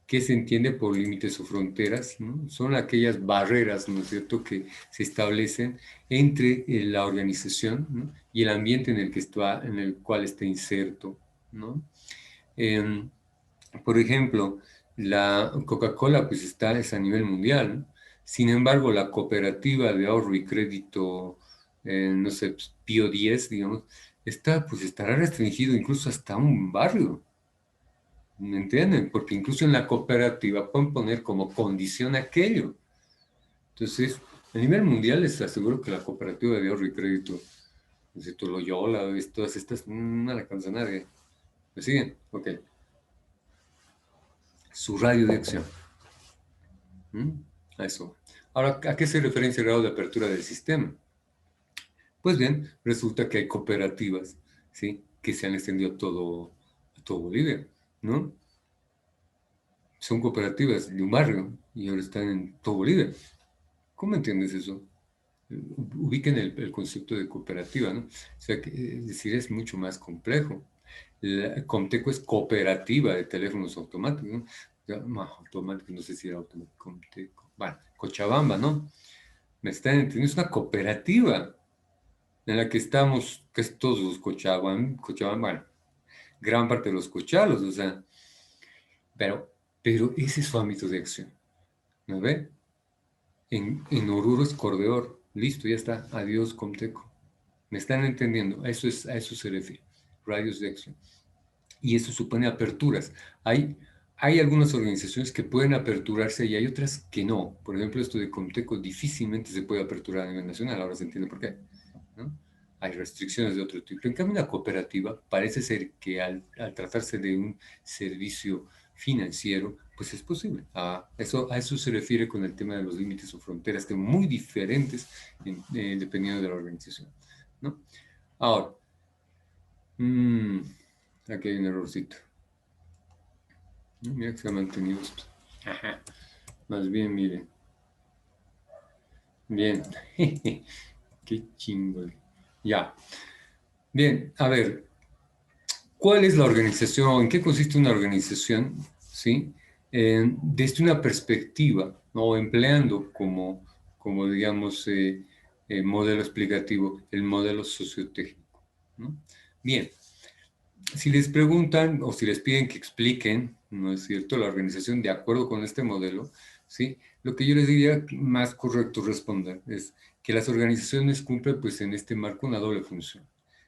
S1: ¿Qué se entiende por límites o fronteras? ¿No? Son aquellas barreras, ¿no es cierto?, que se establecen entre la organización, ¿no? Y el ambiente en el, que está, en el cual está inserto, ¿no? Por ejemplo, la Coca-Cola pues es a nivel mundial, ¿no? Sin embargo, la cooperativa de ahorro y crédito, no sé, pues, Pío X, digamos, pues estará restringido incluso hasta un barrio. ¿Me entienden? Porque incluso en la cooperativa pueden poner como condición aquello. Entonces, a nivel mundial les aseguro que la cooperativa de ahorro y crédito, excepto Loyola, todas estas, no la alcanza nadie. ¿Me siguen? Ok. Su radio de acción. ¿Mm? A eso. Ahora, ¿a qué se referencia el grado de apertura del sistema? Pues bien, resulta que hay cooperativas, ¿sí?, que se han extendido a todo Bolivia, ¿no? Son cooperativas de un barrio y ahora están en todo Bolivia. ¿Cómo entiendes eso? Ubiquen el concepto de cooperativa, ¿no? O sea, es decir, es mucho más complejo. Comteco es cooperativa de teléfonos automáticos, ¿no? No, automático, no sé si era automático, Comteco. Bueno, Cochabamba, ¿no? ¿Me están entendiendo? Es una cooperativa en la que estamos, que es todos los Cochabamba, bueno, gran parte de los cochalos, o sea, pero ese es su ámbito de acción, ¿no ve? En Oruro es Cordeor. Listo, ya está. Adiós, Comteco. ¿Me están entendiendo? A eso se refiere. Radios de acción. Y eso supone aperturas. Hay algunas organizaciones que pueden aperturarse y hay otras que no. Por ejemplo, esto de Comteco difícilmente se puede aperturar a nivel nacional. Ahora se entiende por qué, ¿no? Hay restricciones de otro tipo. En cambio, la cooperativa parece ser que al tratarse de un servicio financiero, pues es posible. A eso se refiere con el tema de los límites o fronteras, que son muy diferentes dependiendo de la organización, ¿no? Ahora, aquí hay un errorcito. Mira que se ha mantenido esto. Ajá. Más bien, miren. Bien. Qué chingón. Ya. Bien, a ver, ¿cuál es la organización? ¿En qué consiste una organización? ¿Sí? Desde una perspectiva, ¿no? Empleando como digamos, modelo explicativo, el modelo sociotécnico, ¿no? Bien, si les preguntan o si les piden que expliquen, ¿no es cierto?, la organización de acuerdo con este modelo, ¿sí? Lo que yo les diría más correcto responder es que las organizaciones cumplen, pues, en este marco una doble función,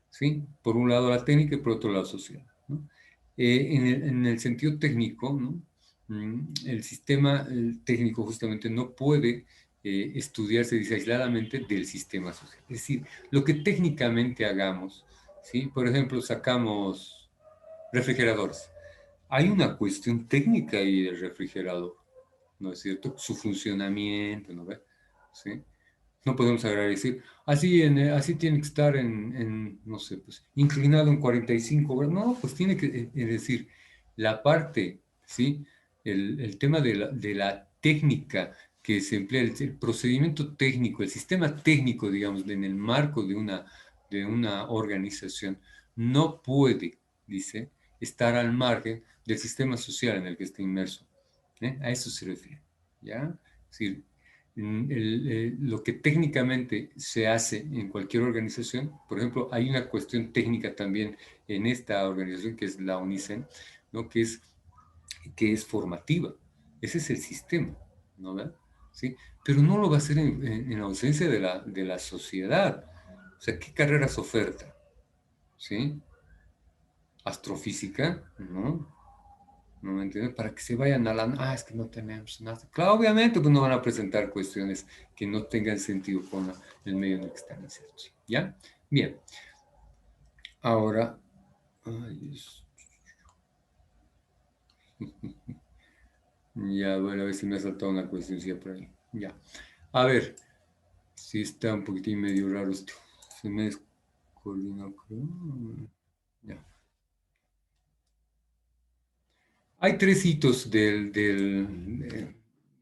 S1: ¿sí? Por un lado la técnica y por otro lado social, ¿no? En el sentido técnico, ¿no? El sistema técnico justamente no puede estudiarse, dice, aisladamente del sistema social. Es decir, lo que técnicamente hagamos, ¿sí? Por ejemplo, sacamos refrigeradores. Hay una cuestión técnica ahí del refrigerador, ¿no es cierto? Su funcionamiento, ¿no ve? ¿Sí? No podemos agarrar y decir, así tiene que estar no sé, pues, inclinado en 45 grados. No, pues tiene que, es decir, la parte, ¿sí? El tema de la técnica que se emplea, el procedimiento técnico, el sistema técnico, digamos, en el marco de una organización, no puede, dice, estar al margen del sistema social en el que está inmerso. ¿Eh? A eso se refiere, ¿ya? Es decir, lo que técnicamente se hace en cualquier organización. Por ejemplo, hay una cuestión técnica también en esta organización que es la UNICEN, ¿no? que es formativa. Ese es el sistema, ¿no? ¿Verdad? ¿Sí? Pero no lo va a hacer en ausencia de la sociedad. O sea, ¿qué carreras oferta? ¿Sí? Astrofísica, ¿no? ¿No me entiendes? Para que se vayan a la... es que no tenemos nada. Claro, obviamente, pues no van a presentar cuestiones que no tengan sentido con el medio en el que están insertos. ¿Ya? Bien. Ahora... Ya, bueno, a ver si me ha saltado una cuestión por ahí. Ya. A ver, si está un poquitín medio raro esto. Se me descoordinó, creo. Ya. Hay tres hitos del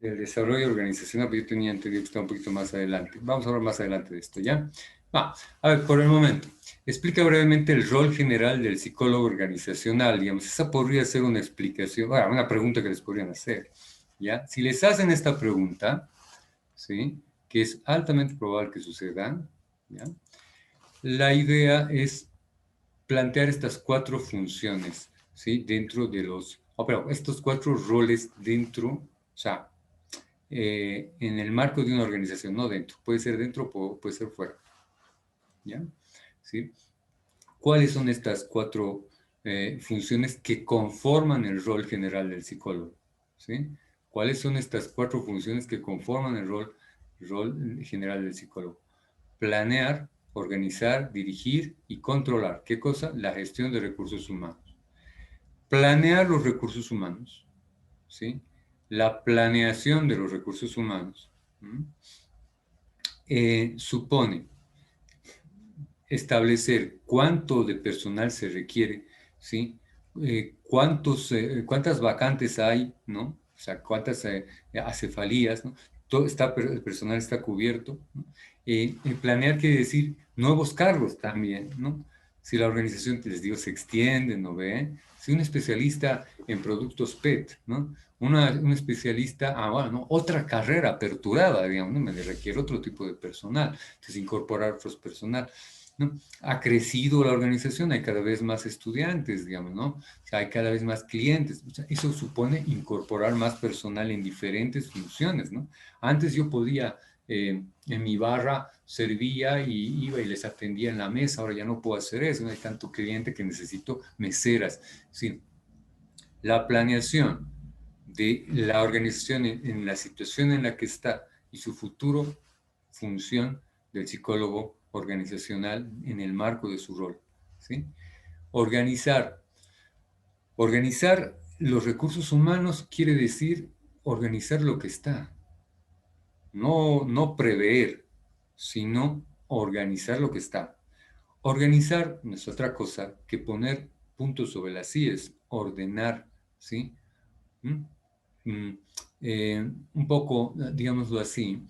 S1: desarrollo organizacional, pero yo tenía entendido que está un poquito más adelante. Vamos a hablar más adelante de esto, ¿ya? Va, a ver, por el momento, explica brevemente el rol general del psicólogo organizacional, digamos, esa podría ser una explicación, bueno, una pregunta que les podrían hacer, ¿ya? Si les hacen esta pregunta, ¿sí? Que es altamente probable que suceda, ¿ya? La idea es plantear estas cuatro funciones, ¿sí? Dentro de los, pero estos cuatro roles dentro, o sea, en el marco de una organización, no dentro, puede ser dentro, puede ser fuera, ¿ya? ¿Sí? ¿Cuáles son estas cuatro funciones que conforman el rol general del psicólogo? ¿Sí? ¿Cuáles son estas cuatro funciones que conforman el rol general del psicólogo? Planear, organizar, dirigir y controlar. ¿Qué cosa? La gestión de recursos humanos. Planear los recursos humanos, ¿sí? La planeación de los recursos humanos supone establecer cuánto de personal se requiere, ¿sí? Cuántas vacantes hay, ¿no? O sea, cuántas acefalías, ¿no? Todo el personal está cubierto, ¿no? Planear quiere decir nuevos cargos también, ¿no? Si la organización, les digo, se extiende, ¿no ve? Si un especialista en productos PET, ¿no? Un especialista, bueno, ¿no? Otra carrera aperturada, digamos, ¿no? Me requiere otro tipo de personal, entonces incorporar otros personal. ¿No? Ha crecido la organización, hay cada vez más estudiantes, digamos, ¿no? O sea, hay cada vez más clientes. O sea, eso supone incorporar más personal en diferentes funciones, ¿no? Antes yo podía, en mi barra servía y iba y les atendía en la mesa, ahora ya no puedo hacer eso, no hay tanto cliente que necesito meseras. Sí. La planeación de la organización en la situación en la que está y su futuro función del psicólogo organizacional en el marco de su rol. ¿Sí? Organizar. Organizar los recursos humanos quiere decir organizar lo que está. No prever, sino organizar lo que está. Organizar no es otra cosa que poner puntos sobre las íes, ordenar, ¿sí? Un poco, digámoslo así,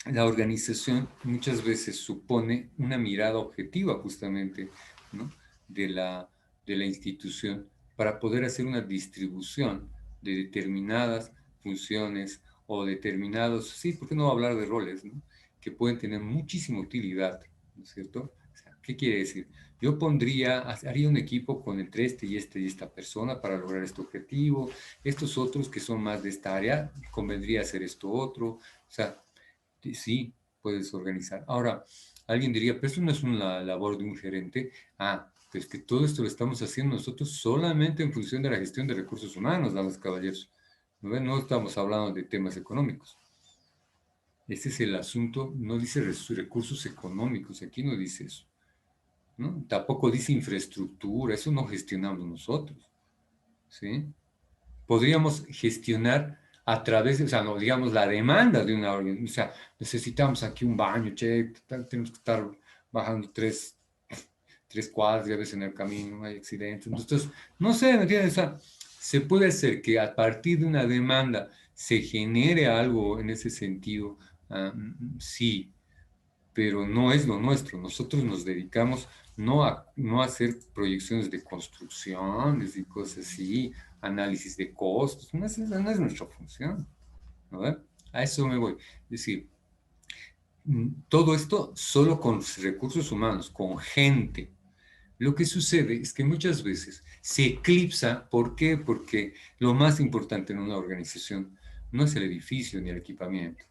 S1: la organización muchas veces supone una mirada objetiva justamente, ¿no? de, la, de la institución para poder hacer una distribución de determinadas funciones o determinados, sí, ¿por qué no hablar de roles, ¿no? Que pueden tener muchísima utilidad, ¿no es cierto? O sea, ¿qué quiere decir? Yo haría un equipo con entre este y esta persona para lograr este objetivo, estos otros que son más de esta área, convendría hacer esto otro, o sea, sí, puedes organizar. Ahora, alguien diría, pero eso no es una labor de un gerente. Pues que todo esto lo estamos haciendo nosotros solamente en función de la gestión de recursos humanos, damas y caballeros. ¿No ven? No estamos hablando de temas económicos. Ese es el asunto, no dice recursos económicos, aquí no dice eso, ¿no? Tampoco dice infraestructura, eso no gestionamos nosotros, ¿sí? Podríamos gestionar a través de, o sea, no, digamos, la demanda de una organización. O sea, necesitamos aquí un baño, che, tenemos que estar bajando tres cuadras, ya ves en el camino, hay accidentes. Entonces, no sé, ¿me entiendes? O sea, se puede hacer que a partir de una demanda se genere algo en ese sentido, sí, pero no es lo nuestro. Nosotros nos dedicamos no a hacer proyecciones de construcciones y cosas así, análisis de costos, no es nuestra función, ¿no? A eso me voy. Es decir, todo esto solo con recursos humanos, con gente. Lo que sucede es que muchas veces se eclipsa. ¿Por qué? Porque lo más importante en una organización no es el edificio ni el equipamiento.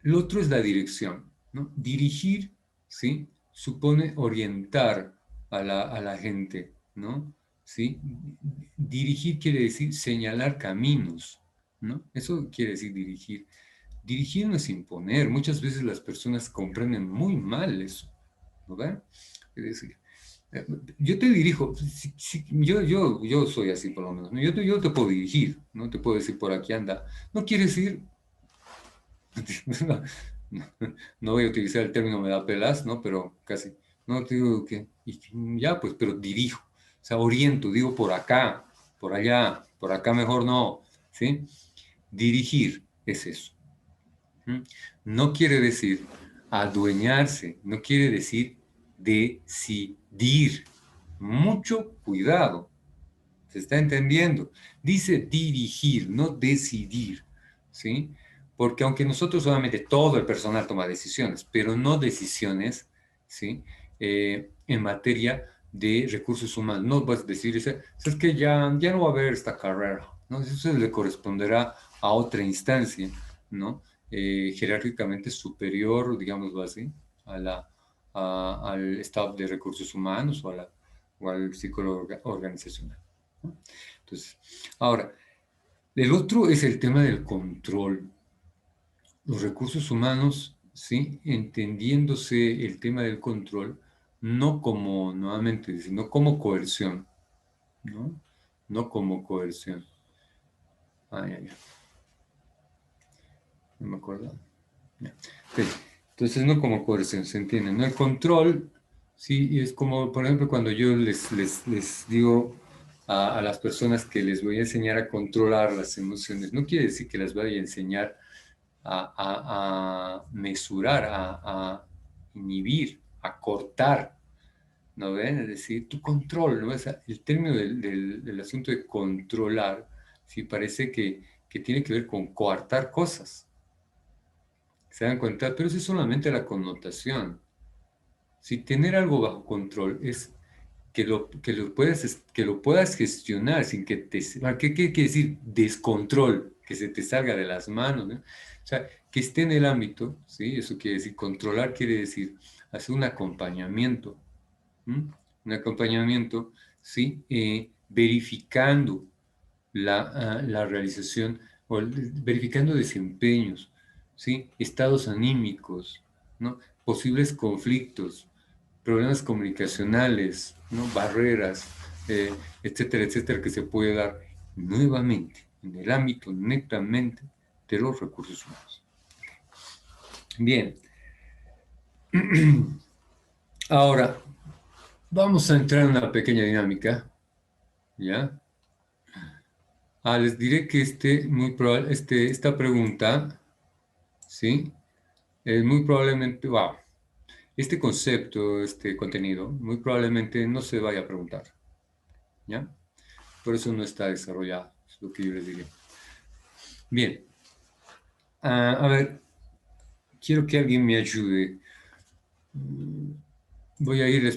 S1: Lo otro es la dirección, ¿no? Dirigir, ¿sí? Supone orientar a la gente, ¿no? ¿Sí? Dirigir quiere decir señalar caminos, ¿no? Eso quiere decir dirigir. Dirigir no es imponer. Muchas veces las personas comprenden muy mal eso, ¿no ven? Es decir, yo te dirijo, yo soy así por lo menos, ¿no? Yo te puedo dirigir, no te puedo decir por aquí anda. No quiere decir, no, no voy a utilizar el término me da pelas, ¿no? Pero casi, no te digo que, ya pues, pero dirijo, o sea, oriento, digo por acá, por allá, por acá mejor no, ¿sí? Dirigir es eso. No quiere decir adueñarse, no quiere decir decidir. Mucho cuidado, se está entendiendo. Dice dirigir, no decidir, ¿sí? Porque aunque nosotros solamente todo el personal toma decisiones, pero no decisiones, ¿sí? En materia de recursos humanos. No vas a decir, es que ya no va a haber esta carrera, ¿no? Eso le corresponderá a otra instancia, ¿no? Jerárquicamente superior, digámoslo así, al staff de recursos humanos o al psicólogo organizacional, ¿no? Entonces, ahora, el otro es el tema del control. Los recursos humanos, ¿sí? Entendiéndose el tema del control, no como, nuevamente, sino como coerción, ¿no? No como coerción. Ay, ay, ay. No me acuerdo. Ya. Okay. Entonces, no como coerción, ¿se entiende? ¿No? El control, sí, es como, por ejemplo, cuando yo les digo a las personas que les voy a enseñar a controlar las emociones, no quiere decir que las vaya a enseñar a mesurar, a inhibir, a cortar, ¿no ven? Es decir, tu control, ¿no? O sea, el término del asunto de controlar, sí, parece que tiene que ver con coartar cosas. ¿Se dan cuenta? Pero eso es solamente la connotación. Si tener algo bajo control es que lo puedas gestionar sin que te... ¿Qué quiere decir descontrol? Que se te salga de las manos, ¿no? O sea, que esté en el ámbito, ¿sí? Eso quiere decir, controlar quiere decir hacer un acompañamiento, ¿m? Un acompañamiento, ¿sí? Verificando la realización, verificando desempeños, ¿sí? Estados anímicos, ¿no? Posibles conflictos, problemas comunicacionales, ¿no? Barreras, etcétera, etcétera, que se puede dar nuevamente en el ámbito netamente de los recursos humanos. Bien. Ahora, vamos a entrar en una pequeña dinámica, ¿ya? Les diré que esta pregunta, ¿sí? Muy probablemente, wow, este concepto, este contenido, muy probablemente no se vaya a preguntar, ¿ya? Por eso no está desarrollado, es lo que yo les diría. Bien, a ver, quiero que alguien me ayude. Voy a irles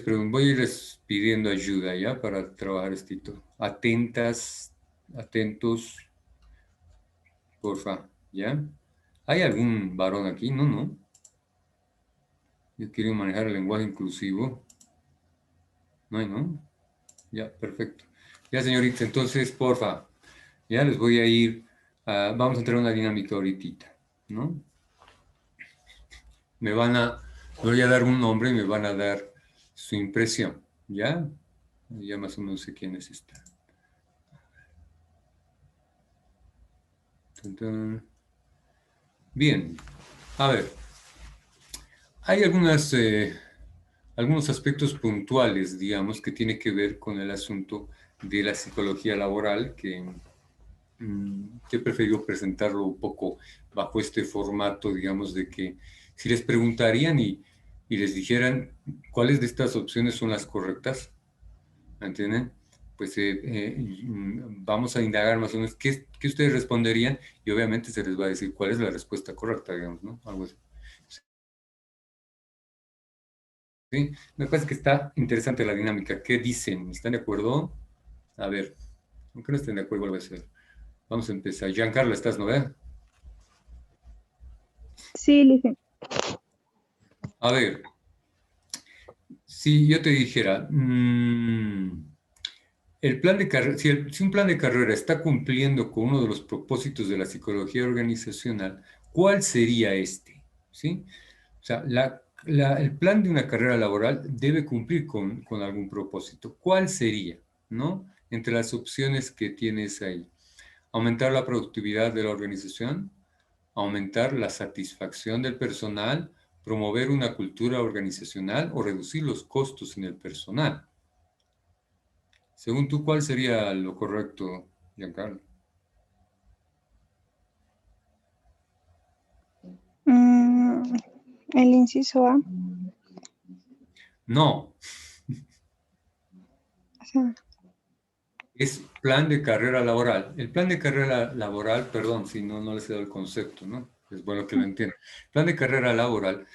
S1: pidiendo ayuda, ¿ya? Para trabajar esto. Atentas, atentos, porfa, ¿ya? ¿Hay algún varón aquí? No, no. Yo quiero manejar el lenguaje inclusivo. No hay, ¿no? Ya, perfecto. Ya, señorita, entonces, porfa, ya les voy a ir, vamos a entrar en una dinámica ahorita, ¿no? Me voy a dar un nombre y me van a dar su impresión, ¿ya? Ya más o menos sé quiénes están. Bien, a ver, hay algunos aspectos puntuales, digamos, que tiene que ver con el asunto de la psicología laboral, que he preferido presentarlo un poco bajo este formato, digamos, de que si les preguntarían y les dijeran cuáles de estas opciones son las correctas, ¿entienden? pues vamos a indagar más o menos qué ustedes responderían y obviamente se les va a decir cuál es la respuesta correcta, digamos, ¿no? Algo así. ¿Sí? Me parece que está interesante la dinámica. ¿Qué dicen? ¿Están de acuerdo? A ver, aunque no estén de acuerdo, vuelvo a hacer. Vamos a empezar. Giancarlo, ¿estás, no ve?
S2: Sí, Licen.
S1: A ver, si yo te dijera, el plan de carrera, si un plan de carrera está cumpliendo con uno de los propósitos de la psicología organizacional, ¿cuál sería este? ¿Sí? O sea, el plan de una carrera laboral debe cumplir con algún propósito. ¿Cuál sería? ¿No? Entre las opciones que tienes ahí. Aumentar la productividad de la organización, aumentar la satisfacción del personal, promover una cultura organizacional o reducir los costos en el personal. Según tú, ¿cuál sería lo correcto, Giancarlo?
S2: El inciso A.
S1: No,
S2: O sea,
S1: es plan de carrera laboral. El plan de carrera laboral, perdón, si no les he dado el concepto, ¿no? Es bueno que lo entiendan. Plan de carrera laboral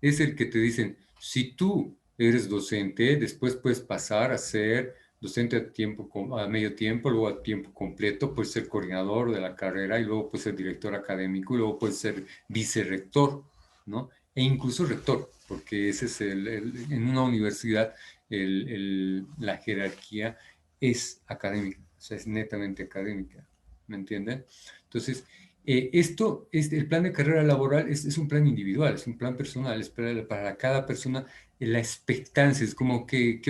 S1: es el que te dicen, si tú eres docente, después puedes pasar a ser docente a medio tiempo, luego a tiempo completo, puedes ser coordinador de la carrera y luego puedes ser director académico y luego puedes ser vicerrector, ¿no? E incluso rector, porque ese es en una universidad la jerarquía es académica, o sea, es netamente académica, ¿me entienden? Entonces, el plan de carrera laboral es un plan individual, es un plan personal, es para cada persona la expectancia, es como qué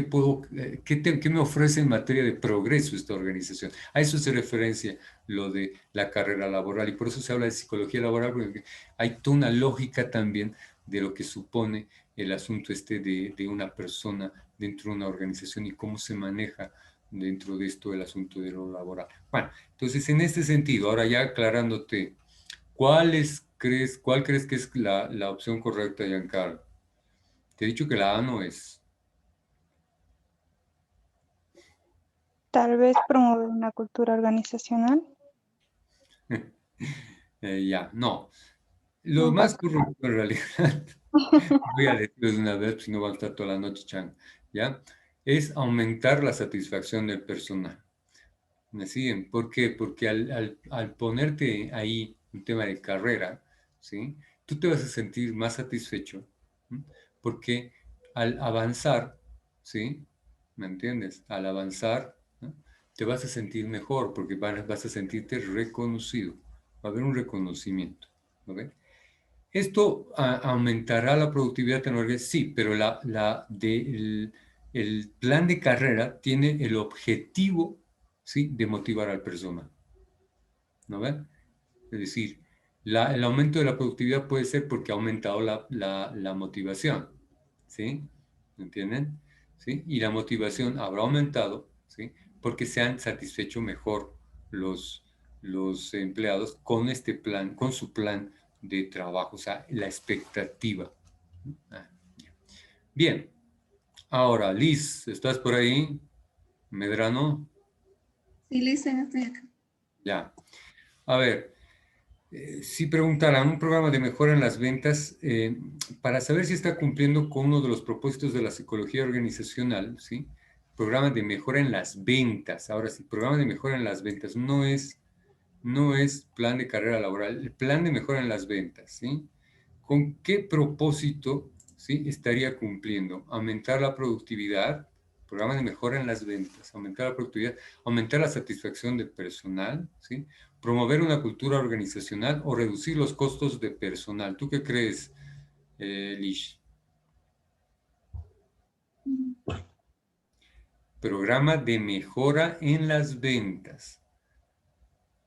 S1: me ofrece en materia de progreso esta organización. A eso se referencia lo de la carrera laboral y por eso se habla de psicología laboral, porque hay toda una lógica también de lo que supone el asunto de una persona dentro de una organización y cómo se maneja dentro de esto el asunto de lo laboral. Bueno, entonces en este sentido, ahora ya aclarándote, cuál crees que es la opción correcta, Giancarlo? Te he dicho que la A no es.
S2: tal vez promover una cultura organizacional.
S1: Ya, no. Lo
S2: No
S1: más
S2: pasa.
S1: correcto en realidad, voy a decirlo de una vez, si no van a estar toda la noche, Chan, ¿ya? Es aumentar la satisfacción del personal. ¿Me siguen? ¿Por qué? Porque al ponerte ahí un tema de carrera, ¿sí? Tú te vas a sentir más satisfecho, ¿m? Porque al avanzar, ¿sí? ¿Me entiendes? Al avanzar, ¿no? Te vas a sentir mejor porque vas a sentirte reconocido. Va a haber un reconocimiento, ¿no ven? Esto aumentará la productividad tecnológica, sí, pero el plan de carrera tiene el objetivo, ¿sí?, de motivar al personal, ¿no ven? Es decir, el aumento de la productividad puede ser porque ha aumentado la motivación, ¿sí? ¿Me entienden? ¿Sí? Y la motivación habrá aumentado, ¿sí? Porque se han satisfecho mejor los, los empleados con este plan, con su plan de trabajo, o sea, la expectativa. Ah, bien, ahora, Liz, ¿estás por ahí? Medrano,
S4: Sí, Lisa, estoy acá.
S1: ya. A ver, si preguntaran un programa de mejora en las ventas, para saber si está cumpliendo con uno de los propósitos de la psicología organizacional, ¿sí? Programa de mejora en las ventas. Ahora sí, programa de mejora en las ventas no es plan de carrera laboral, el plan de mejora en las ventas, ¿sí? ¿Con qué propósito, sí, estaría cumpliendo? Aumentar la productividad, programa de mejora en las ventas, aumentar la productividad, aumentar la satisfacción del personal, ¿sí? Promover una cultura organizacional o reducir los costos de personal. ¿Tú qué crees, Lish? Programa de mejora en las ventas.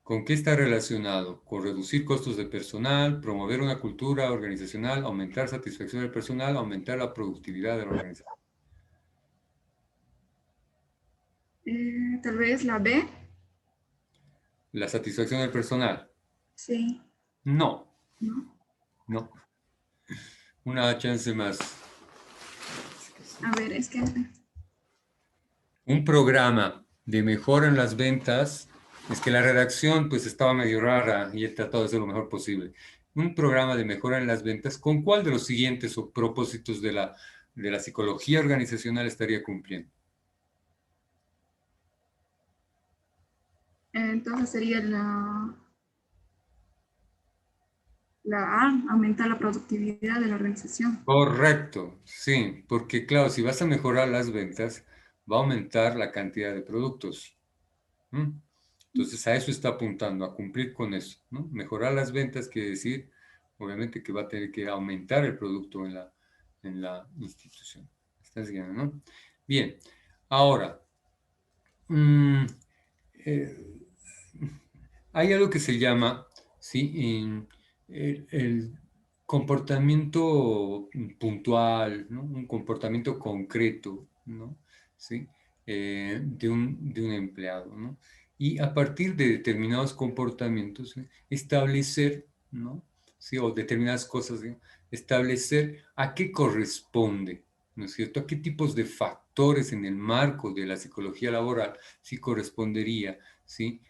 S1: ¿Con qué está relacionado? Con reducir costos de personal, promover una cultura organizacional, aumentar satisfacción del personal, aumentar la productividad de la organización.
S4: Tal vez la B.
S1: La satisfacción del personal.
S4: Sí,
S1: No,
S4: ¿no?
S1: no. Una chance más.
S4: A ver, es que...
S1: Un programa de mejora en las ventas, es que la redacción pues estaba medio rara y he tratado de hacer lo mejor posible. Un programa de mejora en las ventas, ¿con cuál de los siguientes o propósitos de la psicología organizacional estaría cumpliendo?
S4: Entonces sería la A, aumentar la productividad de la organización.
S1: Correcto, sí, porque claro, si vas a mejorar las ventas, va a aumentar la cantidad de productos. ¿Mm? Entonces a eso está apuntando, a cumplir con eso, ¿no? Mejorar las ventas quiere decir, obviamente, que va a tener que aumentar el producto en la institución. ¿Estás siguiendo, no? Bien, ahora, mm, eh, hay algo que se llama, ¿sí? El comportamiento puntual, ¿no? Un comportamiento concreto, ¿no? ¿Sí? De un empleado, ¿no? Y a partir de determinados comportamientos, ¿sí? Establecer, ¿no? ¿Sí? O determinadas cosas, ¿sí? Establecer a qué corresponde, ¿no es cierto? A qué tipos de factores en el marco de la psicología laboral sí correspondería, ¿sí?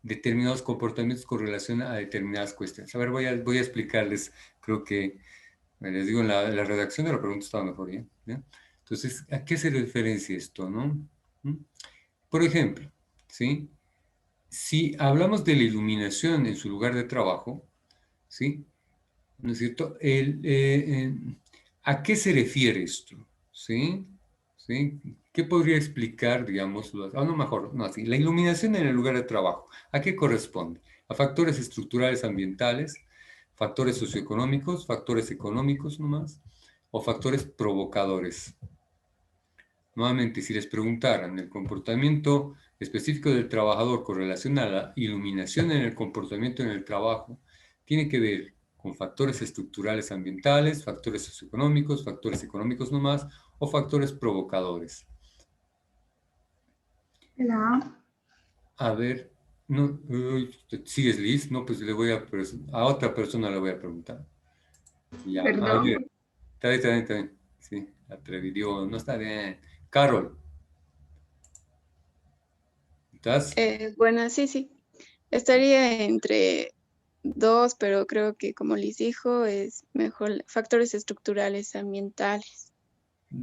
S1: Determinados comportamientos con relación a determinadas cuestiones. A ver, voy a explicarles, creo que, les digo, en la redacción de la pregunta estaba mejor, ¿ya? ¿Ya? Entonces, ¿a qué se referencia esto, no? ¿Mm? Por ejemplo, ¿sí? Si hablamos de la iluminación en su lugar de trabajo, ¿sí? ¿No es cierto? ¿A qué se refiere esto? ¿Sí? ¿Sí? ¿Qué podría explicar, digamos, no, mejor, no así, la iluminación en el lugar de trabajo? ¿A qué corresponde? ¿A factores estructurales ambientales, factores socioeconómicos, factores económicos nomás, o factores provocadores? Nuevamente, si les preguntaran el comportamiento específico del trabajador con relación a la iluminación en el comportamiento en el trabajo, tiene que ver con factores estructurales ambientales, factores socioeconómicos, factores económicos nomás, o factores provocadores.
S4: La A.
S1: A ver, no, ¿sigues Liz? No, pues a otra persona le voy a preguntar. Ya, a
S4: Perdón.
S1: ver, está bien. Sí, atrevido, no está bien. Carol, ¿estás?
S2: Bueno, sí, sí. Estaría entre dos, pero creo que como les dijo, es mejor factores estructurales ambientales.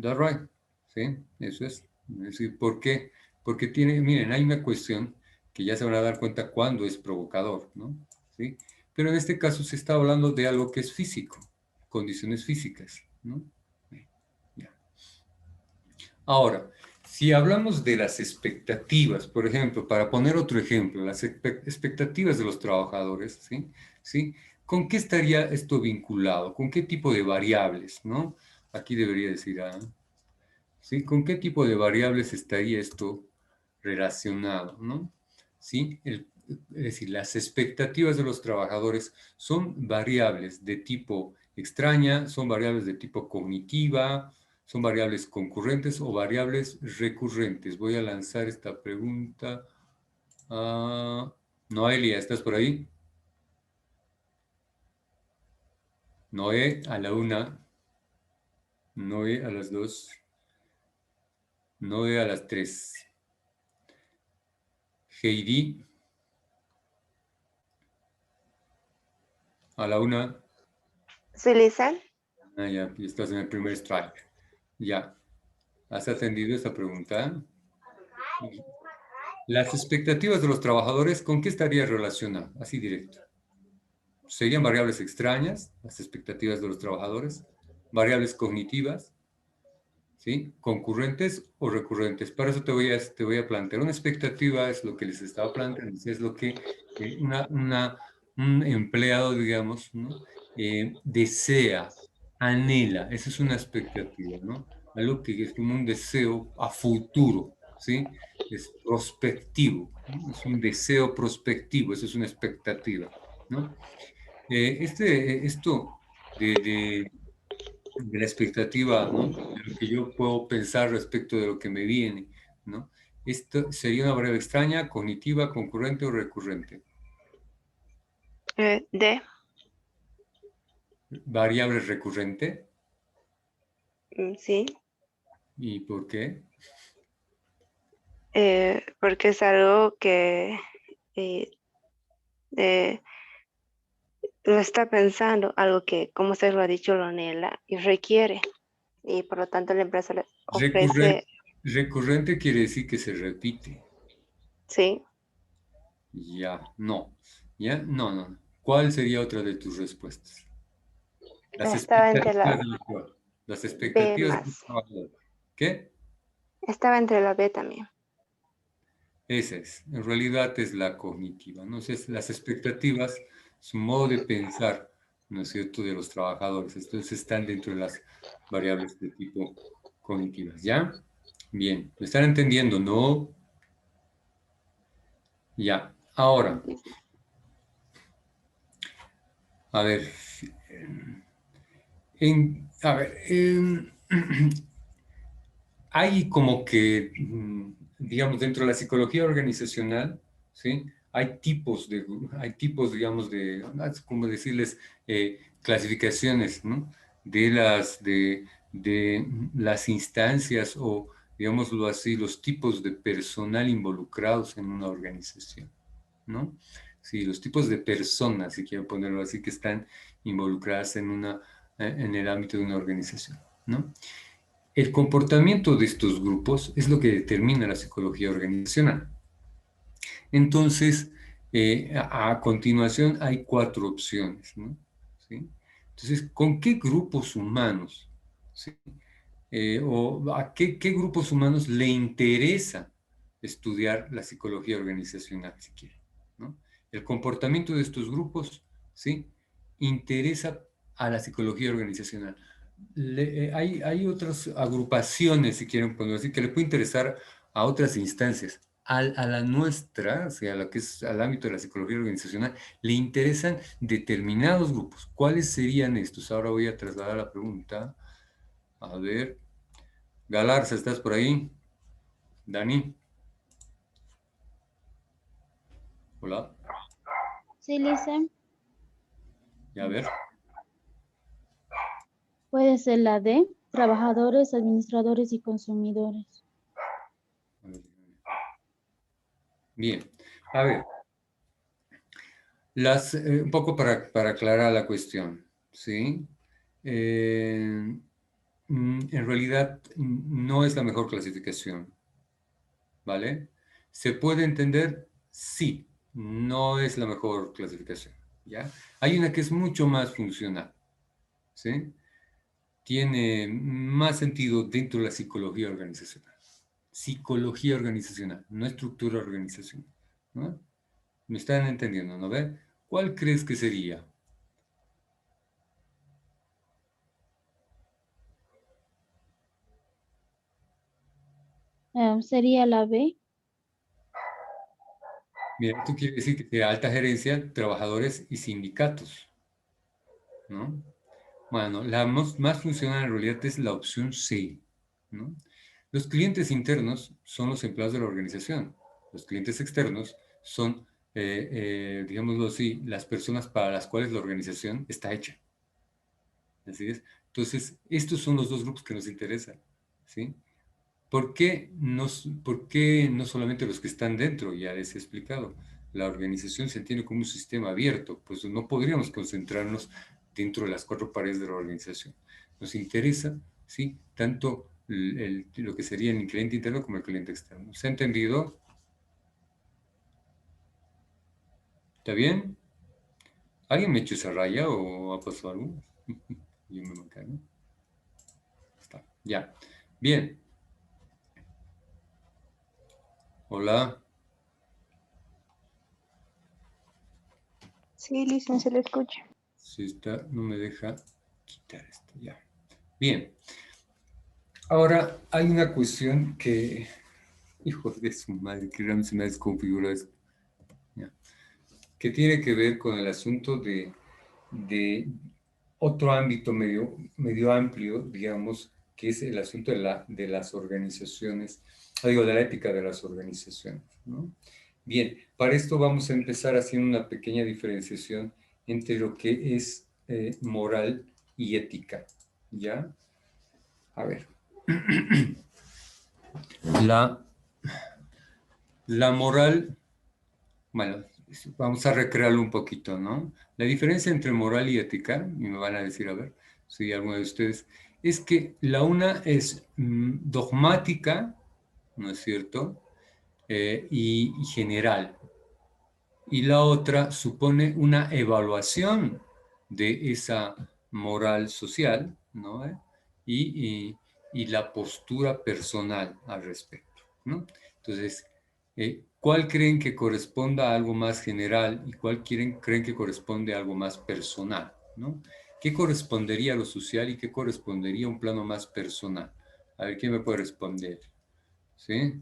S1: That's right. Sí, eso es. Es decir, ¿por qué? Porque miren, hay una cuestión que ya se van a dar cuenta cuándo es provocador, ¿no? ¿Sí? Pero en este caso se está hablando de algo que es físico, condiciones físicas, ¿no? Ya. Ahora, si hablamos de las expectativas, por ejemplo, para poner otro ejemplo, las expectativas de los trabajadores, ¿sí? ¿Sí? ¿Con qué estaría esto vinculado? ¿Con qué tipo de variables, no? Aquí debería decir, ¿sí? ¿Con qué tipo de variables estaría esto relacionado, no? ¿Sí? Es decir, las expectativas de los trabajadores son variables de tipo extraña, son variables de tipo cognitiva, son variables concurrentes o variables recurrentes. Voy a lanzar esta pregunta a Noelia, ¿estás por ahí? Noé a la 1, Noé a las 2, Noé a las 3. Heidi a la 1.
S3: ¿Sí, Lisa?
S1: Ya estás en el primer strike. Ya. ¿Has atendido esta pregunta? Las expectativas de los trabajadores, ¿con qué estaría relacionado? Así directo. ¿Serían variables extrañas, las expectativas de los trabajadores? ¿Variables cognitivas? ¿Sí? ¿Concurrentes o recurrentes? Para eso te voy a plantear. Una expectativa es lo que les estaba planteando, es lo que un empleado, digamos, ¿no? Desea, anhela. Esa es una expectativa, ¿no? Algo que es como un deseo a futuro, ¿sí? Es prospectivo, ¿no? Es un deseo prospectivo, eso es una expectativa, ¿no? Esto de la expectativa, ¿no? De lo que yo puedo pensar respecto de lo que me viene, ¿no? Esto sería una variable extraña, cognitiva, concurrente o recurrente.
S3: D.
S1: Variable recurrente.
S3: Sí.
S1: ¿Y por qué?
S3: porque es algo que eh, lo está pensando, algo que, como usted lo ha dicho, lo anhela y requiere. Y por lo tanto la empresa le ofrece,
S1: Recurrente quiere decir que se repite.
S3: sí,
S1: Ya, no. Ya, no, no. ¿Cuál sería otra de tus respuestas? Las
S3: estaba entre
S1: expectativas
S3: la
S1: del usuario. Las
S3: B
S1: expectativas del
S3: más,
S1: trabajador. ¿Qué?
S3: estaba entre la B también.
S1: Esa es. En realidad es la cognitiva, ¿no? Entonces, las expectativas, su modo de pensar, ¿no es cierto?, de los trabajadores. Entonces, están dentro de las variables de tipo cognitivas. ¿Ya? Bien. ¿Me están entendiendo? ¿No? Ya. Ahora, a ver. A ver. Hay como que, digamos, dentro de la psicología organizacional, ¿sí? Hay tipos, digamos, ¿cómo decirles? Clasificaciones, ¿no? De las instancias o, digámoslo así, los tipos de personal involucrados en una organización, ¿no? Sí, los tipos de personas, si quiero ponerlo así, que están involucradas en el ámbito de una organización, ¿no? El comportamiento de estos grupos es lo que determina la psicología organizacional. Entonces, a continuación hay 4 opciones, ¿no? ¿Sí? Entonces, ¿con qué grupos humanos, ¿sí? O a qué grupos humanos le interesa estudiar la psicología organizacional, si quiere, ¿no? El comportamiento de estos grupos, ¿sí?, interesa a la psicología organizacional. Hay otras agrupaciones, si quieren ponerlo así, que le puede interesar a otras instancias. A la nuestra, o sea, a lo que es al ámbito de la psicología organizacional, le interesan determinados grupos. ¿Cuáles serían estos? Ahora voy a trasladar la pregunta. A ver. Galarza, ¿estás por ahí? Dani. Hola.
S5: Sí, Lisa,
S1: Ya, a ver.
S5: puede ser la D, trabajadores, administradores y consumidores.
S1: Bien. A ver. Un poco para aclarar la cuestión, ¿sí? En realidad no es la mejor clasificación, ¿vale? ¿Se puede entender? Sí, no es la mejor clasificación, ¿ya? Hay una que es mucho más funcional, ¿sí? Tiene más sentido dentro de la psicología organizacional. Psicología organizacional, no estructura organizacional, ¿no? ¿Me están entendiendo, no ve? ¿Cuál crees que sería?
S5: Sería la B.
S1: Mira, esto quiere decir que sea alta gerencia, trabajadores y sindicatos, ¿no? Bueno, la más funcional en realidad es la opción C, ¿no? Los clientes internos son los empleados de la organización. Los clientes externos son, digámoslo así, las personas para las cuales la organización está hecha. Así es. Entonces, estos son los dos grupos que nos interesan, ¿sí? ¿Por qué no solamente los que están dentro? Ya les he explicado. La organización se entiende como un sistema abierto, pues no podríamos concentrarnos dentro de las 4 paredes de la organización. Nos interesa, ¿sí?, tanto lo que sería el cliente interno como el cliente externo. ¿Se ha entendido? ¿Está bien? ¿Alguien me echó esa raya o ha pasado algo? Yo me marca, ¿no? Está, ya. Bien. Hola.
S3: Sí, Lisa, se le escucha.
S1: Si está, no me deja quitar esto, ya. Bien. Ahora, hay una cuestión que, hijo de su madre, que realmente se me ha desconfigurado esto, ya, que tiene que ver con el asunto de otro ámbito medio amplio, digamos, que es el asunto de las organizaciones, digo, de la ética de las organizaciones, ¿no? Bien, para esto vamos a empezar haciendo una pequeña diferenciación entre lo que es moral y ética, ¿ya? A ver. La La moral, bueno, vamos a recrearlo un poquito, ¿no? La diferencia entre moral y ética, y me van a decir, a ver, si alguno de ustedes, es que la una es dogmática, ¿no es cierto? Y general. Y la otra supone una evaluación de esa moral social, ¿no? Y la postura personal al respecto, ¿no? Entonces, ¿cuál creen que corresponda a algo más general y cuál creen que corresponde a algo más personal, ¿no? ¿Qué correspondería a lo social y qué correspondería a un plano más personal? A ver, ¿quién me puede responder? ¿Sí?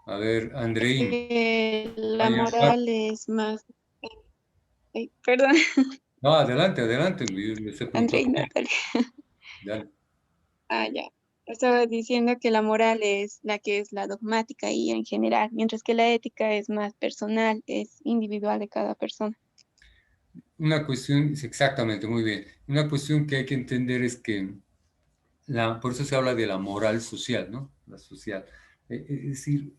S1: A ver, Andreín.
S2: La moral es más... perdón,
S1: No, adelante, adelante. Yo se preguntó.
S2: Andrei, Natalia.
S1: Dale.
S2: Ah, ya. Estaba diciendo que la moral es la que es la dogmática y en general, mientras que la ética es más personal, es individual de cada persona.
S1: Una cuestión, exactamente, muy bien. Una cuestión que hay que entender es que, por eso se habla de la moral social, ¿no? La social. Es decir,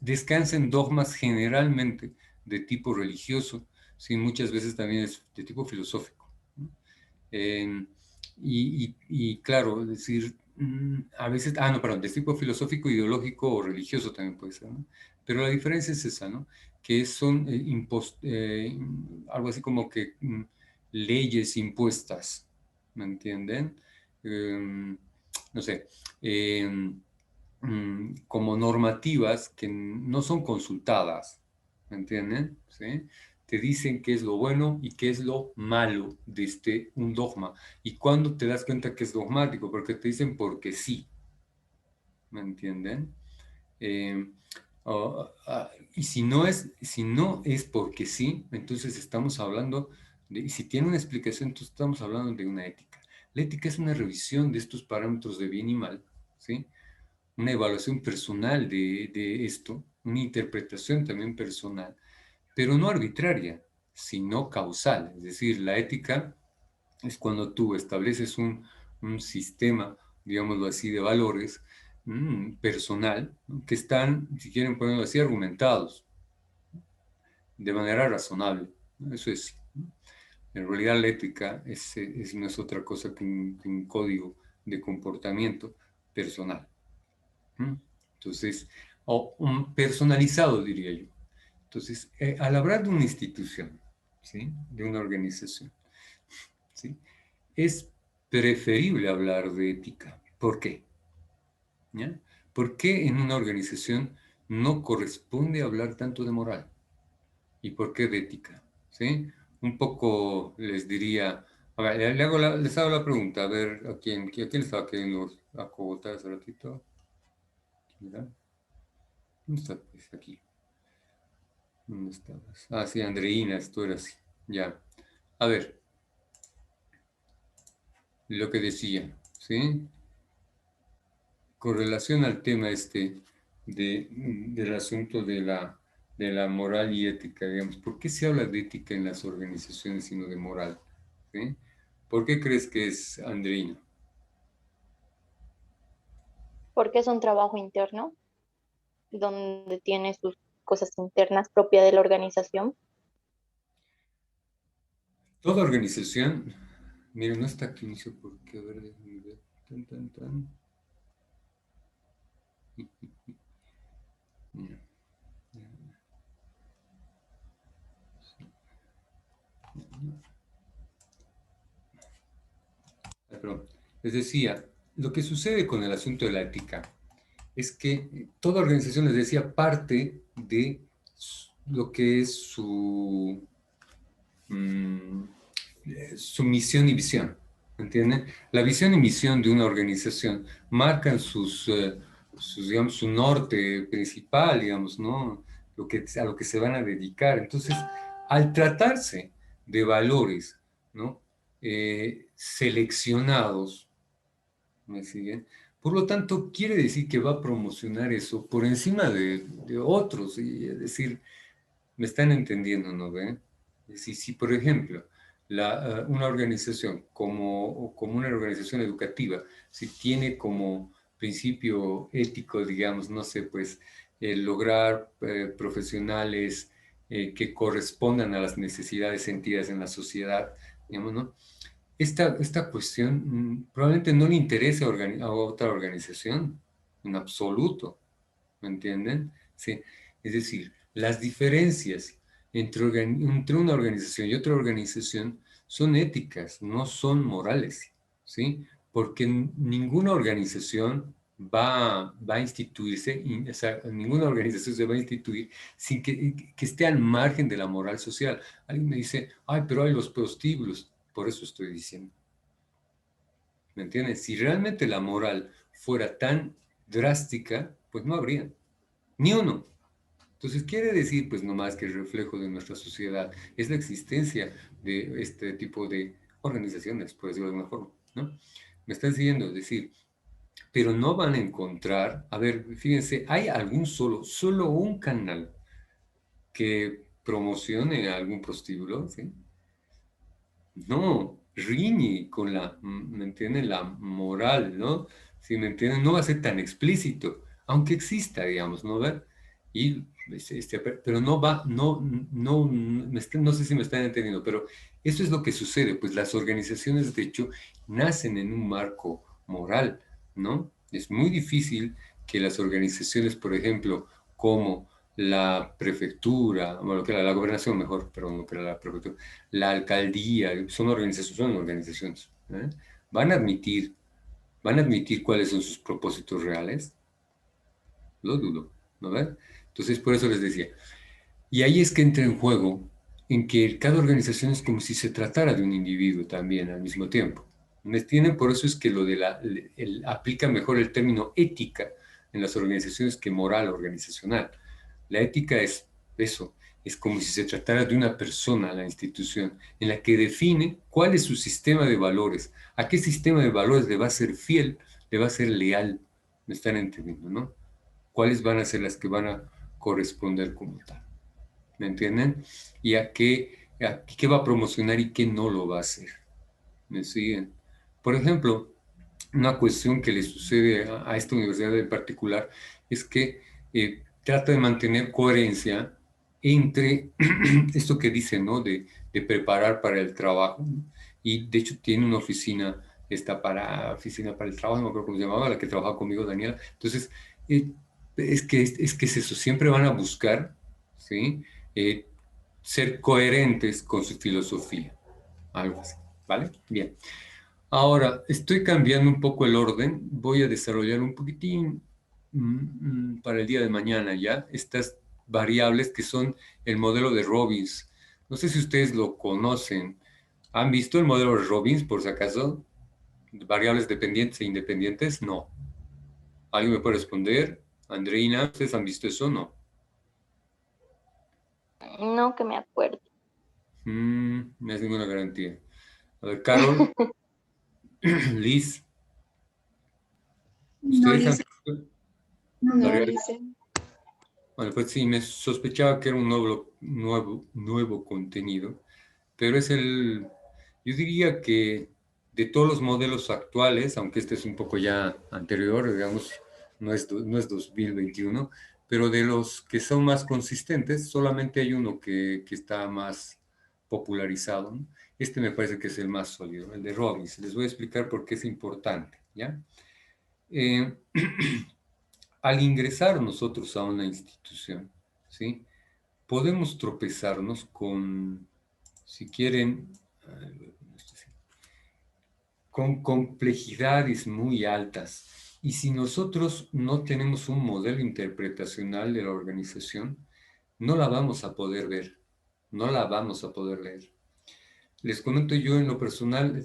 S1: descansa en dogmas generalmente de tipo religioso, sí, muchas veces también es de tipo filosófico, ¿no? Y claro, es decir, a veces, no, perdón, de tipo filosófico, ideológico o religioso también puede ser, ¿no? Pero la diferencia es esa, ¿no? Que son algo así como que leyes impuestas, ¿me entienden? No sé, como normativas que no son consultadas, ¿me entienden? ¿Sí? Te dicen qué es lo bueno y qué es lo malo de un dogma. ¿Y cuándo te das cuenta que es dogmático? Porque te dicen porque sí, ¿me entienden? Eh, y si no es porque sí, entonces estamos hablando y si tiene una explicación, entonces estamos hablando de una ética. La ética es una revisión de estos parámetros de bien y mal, ¿sí? Una evaluación personal de esto, una interpretación también personal, pero no arbitraria, sino causal. Es decir, la ética es cuando tú estableces un sistema, digámoslo así, de valores personal, ¿no? Que están, si quieren ponerlo así, argumentados de manera razonable, ¿no? Eso es, ¿no? En realidad la ética no es otra cosa que un código de comportamiento personal. Entonces, o un personalizado, diría yo. Entonces, al hablar de una institución, ¿sí? De una organización, ¿sí? Es preferible hablar de ética. ¿Por qué? ¿Ya? ¿Por qué en una organización no corresponde hablar tanto de moral? ¿Y por qué de ética? ¿Sí? Un poco les diría, a ver, les hago la pregunta, a ver, ¿a quién estaba queriendo acogotar hace ratito? ¿Mira? ¿Dónde está? Pues aquí. ¿Dónde estabas? Ah, sí, Andreina, esto era así. Ya. A ver, lo que decía, ¿sí? Con relación al tema del asunto de la moral y ética, digamos, ¿por qué se habla de ética en las organizaciones y no de moral? ¿Sí? ¿Por qué crees que es, Andreina?
S6: Porque es un trabajo interno, donde tiene sus cosas internas propias de la organización.
S1: Toda organización, miren, no está aquí, no sé por qué, a ver, déjame ver. Tan, tan, tan. Ya. Perdón. Les decía, lo que sucede con el asunto de la ética es que toda organización, les decía, parte de lo que es su misión y visión, ¿entienden? La visión y misión de una organización marcan digamos, su norte principal, digamos, ¿no? A lo que se van a dedicar. Entonces, al tratarse de valores, ¿no? Seleccionados, ¿me siguen? Por lo tanto, quiere decir que va a promocionar eso por encima de otros, y es decir, me están entendiendo, ¿no ven? Es decir, si por ejemplo, una organización como una organización educativa, si tiene como principio ético, digamos, no sé, pues, lograr profesionales que correspondan a las necesidades sentidas en la sociedad, digamos, ¿no? Esta cuestión probablemente no le interese a otra organización en absoluto, ¿me entienden? Sí. Es decir, las diferencias entre una organización y otra organización son éticas, no son morales, ¿sí? Porque ninguna organización va a instituirse, o sea, ninguna organización se va a instituir sin que esté al margen de la moral social. Alguien me dice, ay, pero hay los prostíbulos. Por eso estoy diciendo. ¿Me entiendes? Si realmente la moral fuera tan drástica, pues no habría. Ni uno. Entonces quiere decir, pues no más que el reflejo de nuestra sociedad es la existencia de este tipo de organizaciones, por decirlo de alguna forma, ¿no? Me están siguiendo, es decir, pero no van a encontrar, a ver, fíjense, ¿hay solo un canal que promocione algún prostíbulo? ¿Sí? No, riñe con ¿me entienden? La moral, ¿no? Si me entienden, no va a ser tan explícito, aunque exista, digamos, ¿no? ¿Ver? Y, pero no va, no sé si me están entendiendo, pero eso es lo que sucede, pues las organizaciones, de hecho, nacen en un marco moral, ¿no? Es muy difícil que las organizaciones, por ejemplo, como la prefectura, bueno, que la gobernación mejor, perdón, no que la prefectura, la alcaldía, son organizaciones, ¿eh? Van a admitir, cuáles son sus propósitos reales, lo dudo, ¿no ven? Entonces, por eso les decía, y ahí es que entra en juego en que cada organización es como si se tratara de un individuo también al mismo tiempo. ¿Me entienden? Por eso es que lo de aplica mejor el término ética en las organizaciones que moral organizacional. La ética es eso, es como si se tratara de una persona, la institución, en la que define cuál es su sistema de valores, a qué sistema de valores le va a ser fiel, le va a ser leal. ¿Me están entendiendo, no? ¿Cuáles van a ser las que van a corresponder como tal? ¿Me entienden? Y qué va a promocionar y qué no lo va a hacer. ¿Me siguen? Por ejemplo, una cuestión que le sucede a esta universidad en particular es que trata de mantener coherencia entre esto que dice, ¿no? De preparar para el trabajo, ¿no? Y de hecho tiene una oficina, oficina para el trabajo, no me acuerdo cómo se llamaba, la que trabaja conmigo, Daniela. Entonces, es que es eso, siempre van a buscar, ¿sí? Ser coherentes con su filosofía, algo así, ¿vale? Bien. Ahora, estoy cambiando un poco el orden, voy a desarrollar un poquitín para el día de mañana ya, estas variables que son el modelo de Robbins. No sé si ustedes lo conocen. ¿Han visto el modelo de Robbins, por si acaso? Variables dependientes e independientes, no. ¿Alguien me puede responder? Andreina, ¿ustedes han visto eso o no?
S6: No que me acuerdo.
S1: No es ninguna garantía. A ver, Carol, Liz,
S4: No,
S1: ¿ustedes han
S4: Liz,
S1: visto
S2: No,
S1: variables?
S2: dice.
S1: Bueno, pues sí, me sospechaba que era un nuevo contenido, pero yo diría que de todos los modelos actuales, aunque este es un poco ya anterior, digamos, no es 2021, pero de los que son más consistentes, solamente hay uno que está más popularizado, ¿no? Este me parece que es el más sólido, el de Robbins. Les voy a explicar por qué es importante, ¿ya? Eh, Al ingresar nosotros a una institución, ¿sí? Podemos tropezarnos con, si quieren, con complejidades muy altas. Y si nosotros no tenemos un modelo interpretacional de la organización, no la vamos a poder ver, no la vamos a poder leer. Les comento yo en lo personal,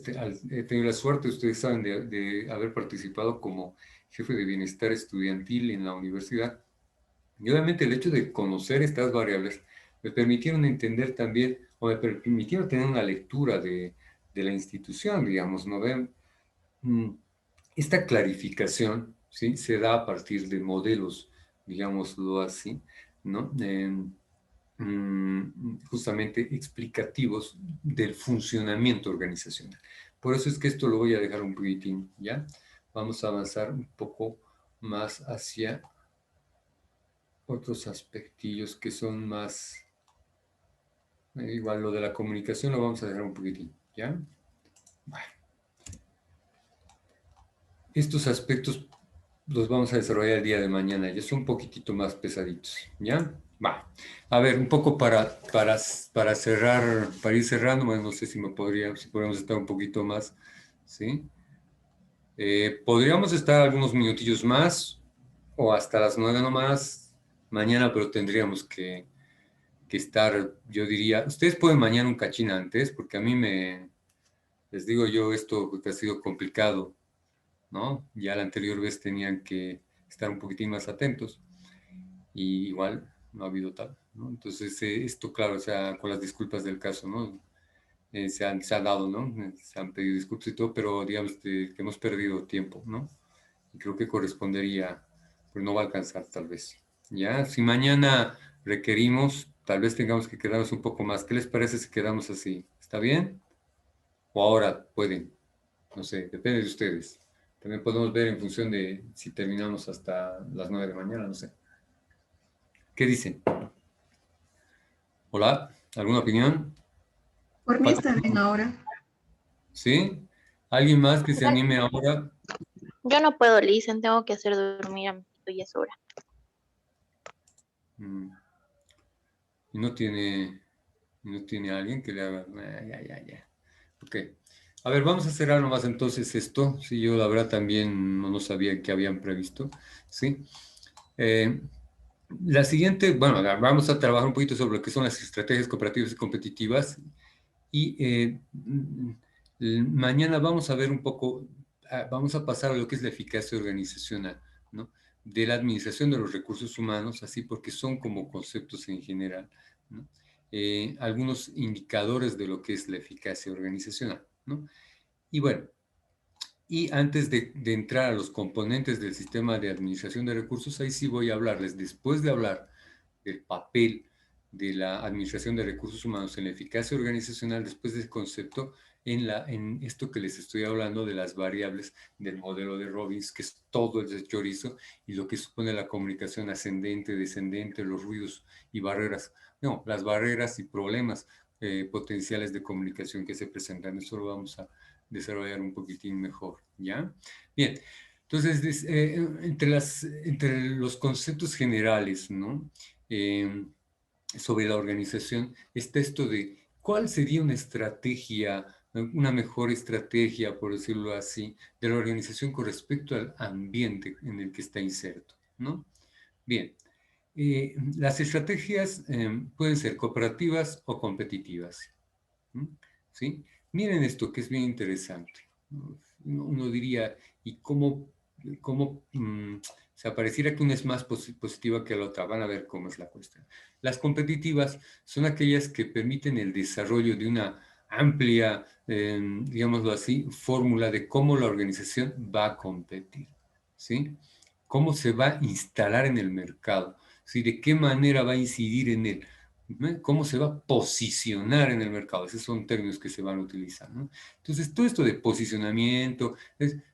S1: he tenido la suerte, ustedes saben, de haber participado como jefe de bienestar estudiantil en la universidad. Y obviamente el hecho de conocer estas variables me permitieron entender también, o me permitieron tener una lectura de la institución, digamos, ¿no ven? Esta clarificación, ¿sí? Se da a partir de modelos, digámoslo así, ¿no? Justamente explicativos del funcionamiento organizacional. Por eso es que esto lo voy a dejar un poquitín, ¿ya? Vamos a avanzar un poco más hacia otros aspectillos que son más... igual lo de la comunicación lo vamos a dejar un poquitín, ¿ya? Bueno. Estos aspectos los vamos a desarrollar el día de mañana, ya son un poquitito más pesaditos, ¿ya? Va. A ver, un poco para cerrar, para ir cerrando, bueno, no sé si podríamos estar un poquito más, ¿sí? Podríamos estar algunos minutillos más o hasta las 9 nomás mañana, pero tendríamos que estar, yo diría, ustedes pueden mañana un cachín antes, porque a mí les digo yo, esto que ha sido complicado, ¿no? Ya la anterior vez tenían que estar un poquitín más atentos y igual no ha habido tal, ¿no? Entonces, esto, claro, o sea, con las disculpas del caso, ¿no? Se ha dado, ¿no? Se han pedido disculpas y todo, pero digamos que hemos perdido tiempo, ¿no? Y creo que correspondería, pues no va a alcanzar tal vez. ¿Ya? Si mañana requerimos, tal vez tengamos que quedarnos un poco más. ¿Qué les parece si quedamos así? ¿Está bien? O ahora pueden, no sé, depende de ustedes. También podemos ver en función de si terminamos hasta las 9 de mañana, no sé. ¿Qué dicen? Hola, ¿alguna opinión?
S4: Por mí está bien ahora.
S1: ¿Sí? ¿Alguien más que se anime ahora?
S6: Yo no puedo, Lisen, tengo que hacer dormir a mi hijito y es hora.
S1: Mm. Y no tiene alguien que le haga... ya. Ok. A ver, vamos a cerrar nomás entonces esto. Sí, yo la verdad también no sabía que habían previsto. ¿Sí? La siguiente, bueno, vamos a trabajar un poquito sobre lo que son las estrategias cooperativas y competitivas. Y mañana vamos a ver un poco, vamos a pasar a lo que es la eficacia organizacional, ¿no? De la administración de los recursos humanos, así porque son como conceptos en general, ¿no? Algunos indicadores de lo que es la eficacia organizacional, ¿no? Y bueno, y antes de entrar a los componentes del sistema de administración de recursos, ahí sí voy a hablarles, después de hablar del papel de la administración de recursos humanos en la eficacia organizacional, después del concepto, en esto que les estoy hablando de las variables del modelo de Robbins, que es todo el chorizo, y lo que supone la comunicación ascendente, descendente, los ruidos y barreras. No, las barreras y problemas potenciales de comunicación que se presentan. Eso lo vamos a desarrollar un poquitín mejor, ¿ya? Bien, entonces, entre los conceptos generales, ¿no? Sobre la organización, está esto de cuál sería una mejor estrategia, por decirlo así, de la organización con respecto al ambiente en el que está inserto, ¿no? Bien, las estrategias pueden ser cooperativas o competitivas, ¿sí? Miren esto que es bien interesante. Uno diría, ¿y cómo se pareciera que una es más positiva que la otra? Van a ver cómo es la cuestión. Las competitivas son aquellas que permiten el desarrollo de una amplia, digámoslo así, fórmula de cómo la organización va a competir, ¿sí? Cómo se va a instalar en el mercado, ¿sí? De qué manera va a incidir en él. ¿Cómo se va a posicionar en el mercado? Esos son términos que se van a utilizar, ¿no? Entonces, todo esto de posicionamiento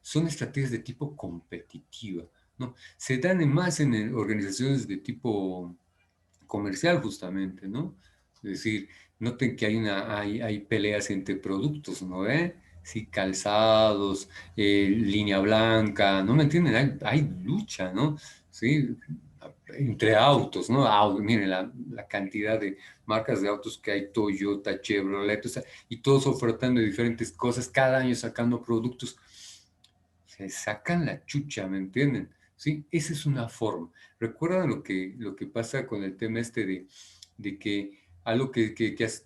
S1: son estrategias de tipo competitiva, ¿no? Se dan más en organizaciones de tipo comercial, justamente, ¿no? Es decir, noten que hay peleas entre productos, ¿no? Sí, calzados, línea blanca, ¿no me entienden? Hay lucha, ¿no? Sí, entre autos, ¿no? Miren la cantidad de marcas de autos que hay, Toyota, Chevrolet, o sea, y todos ofertando diferentes cosas, cada año sacando productos. Se sacan la chucha, ¿me entienden? Sí, esa es una forma. ¿Recuerdan lo que pasa con el tema este de que algo que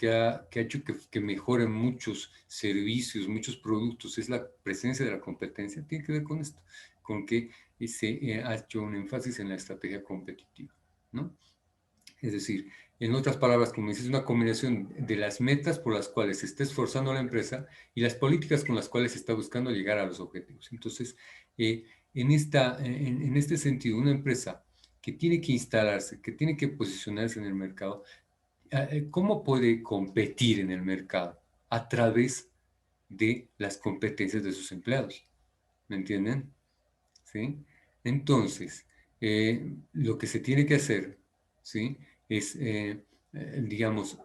S1: ha hecho que mejoren muchos servicios, muchos productos, es la presencia de la competencia? Tiene que ver con esto, con que se ha hecho un énfasis en la estrategia competitiva, ¿no? Es decir, en otras palabras, como dices, es una combinación de las metas por las cuales se está esforzando la empresa y las políticas con las cuales se está buscando llegar a los objetivos. Entonces, en este sentido, una empresa que tiene que instalarse, que tiene que posicionarse en el mercado, ¿cómo puede competir en el mercado? A través de las competencias de sus empleados. ¿Me entienden? ¿Sí? Entonces, lo que se tiene que hacer, ¿sí? Es, digamos,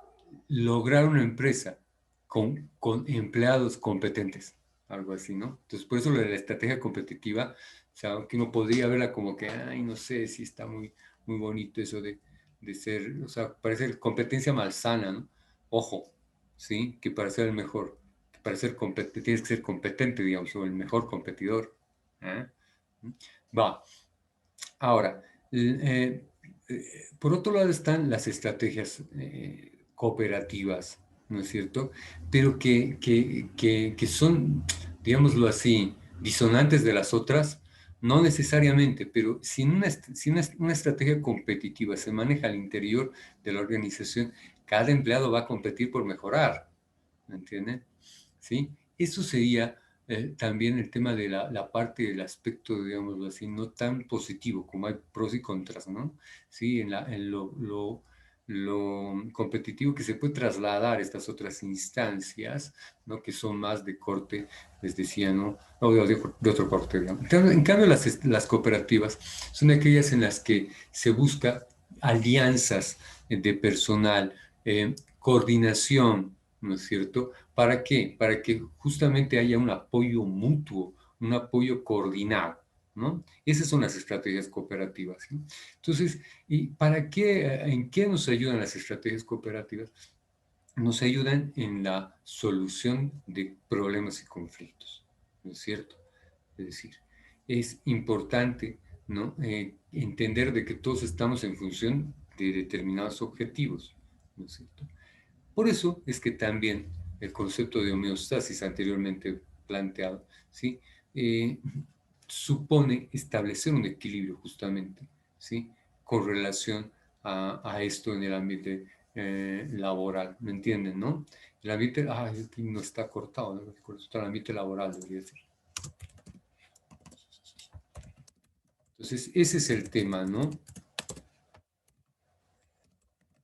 S1: lograr una empresa con empleados competentes, algo así, ¿no? Entonces, por eso lo de la estrategia competitiva, o sea, que uno podría verla como que, ay, no sé si está muy, muy bonito eso de ser, o sea, parece competencia malsana, ¿no? Ojo, ¿sí? Que para ser el mejor, que para ser competente, tienes que ser competente, digamos, o el mejor competidor. Va. Ahora, por otro lado están las estrategias cooperativas, ¿no es cierto? Pero que son, digámoslo así, disonantes de las otras, no necesariamente, pero si una estrategia competitiva se maneja al interior de la organización, cada empleado va a competir por mejorar, ¿me entienden? ¿Sí? Eso sería también el tema de la parte del aspecto, digámoslo así, no tan positivo, como hay pros y contras, ¿no? Sí, en lo competitivo que se puede trasladar a estas otras instancias, ¿no? Que son más de corte, les decía, ¿no? No, de otro corte, digamos. En cambio, las cooperativas son aquellas en las que se busca alianzas de personal, coordinación, ¿no es cierto? ¿Para qué? Para que justamente haya un apoyo mutuo, un apoyo coordinado, ¿no? Esas son las estrategias cooperativas, ¿sí? Entonces, ¿y para qué, en qué nos ayudan las estrategias cooperativas? Nos ayudan en la solución de problemas y conflictos, ¿no es cierto? Es decir, es importante, ¿no? Entender de que todos estamos en función de determinados objetivos, ¿no es cierto? Por eso es que también el concepto de homeostasis anteriormente planteado, ¿sí? Supone establecer un equilibrio justamente, ¿sí? Con relación a esto en el ambiente laboral, ¿me entienden, no? El ambiente, aquí no está cortado, ¿no? Está el ambiente laboral, debería ser. Entonces, ese es el tema, ¿no?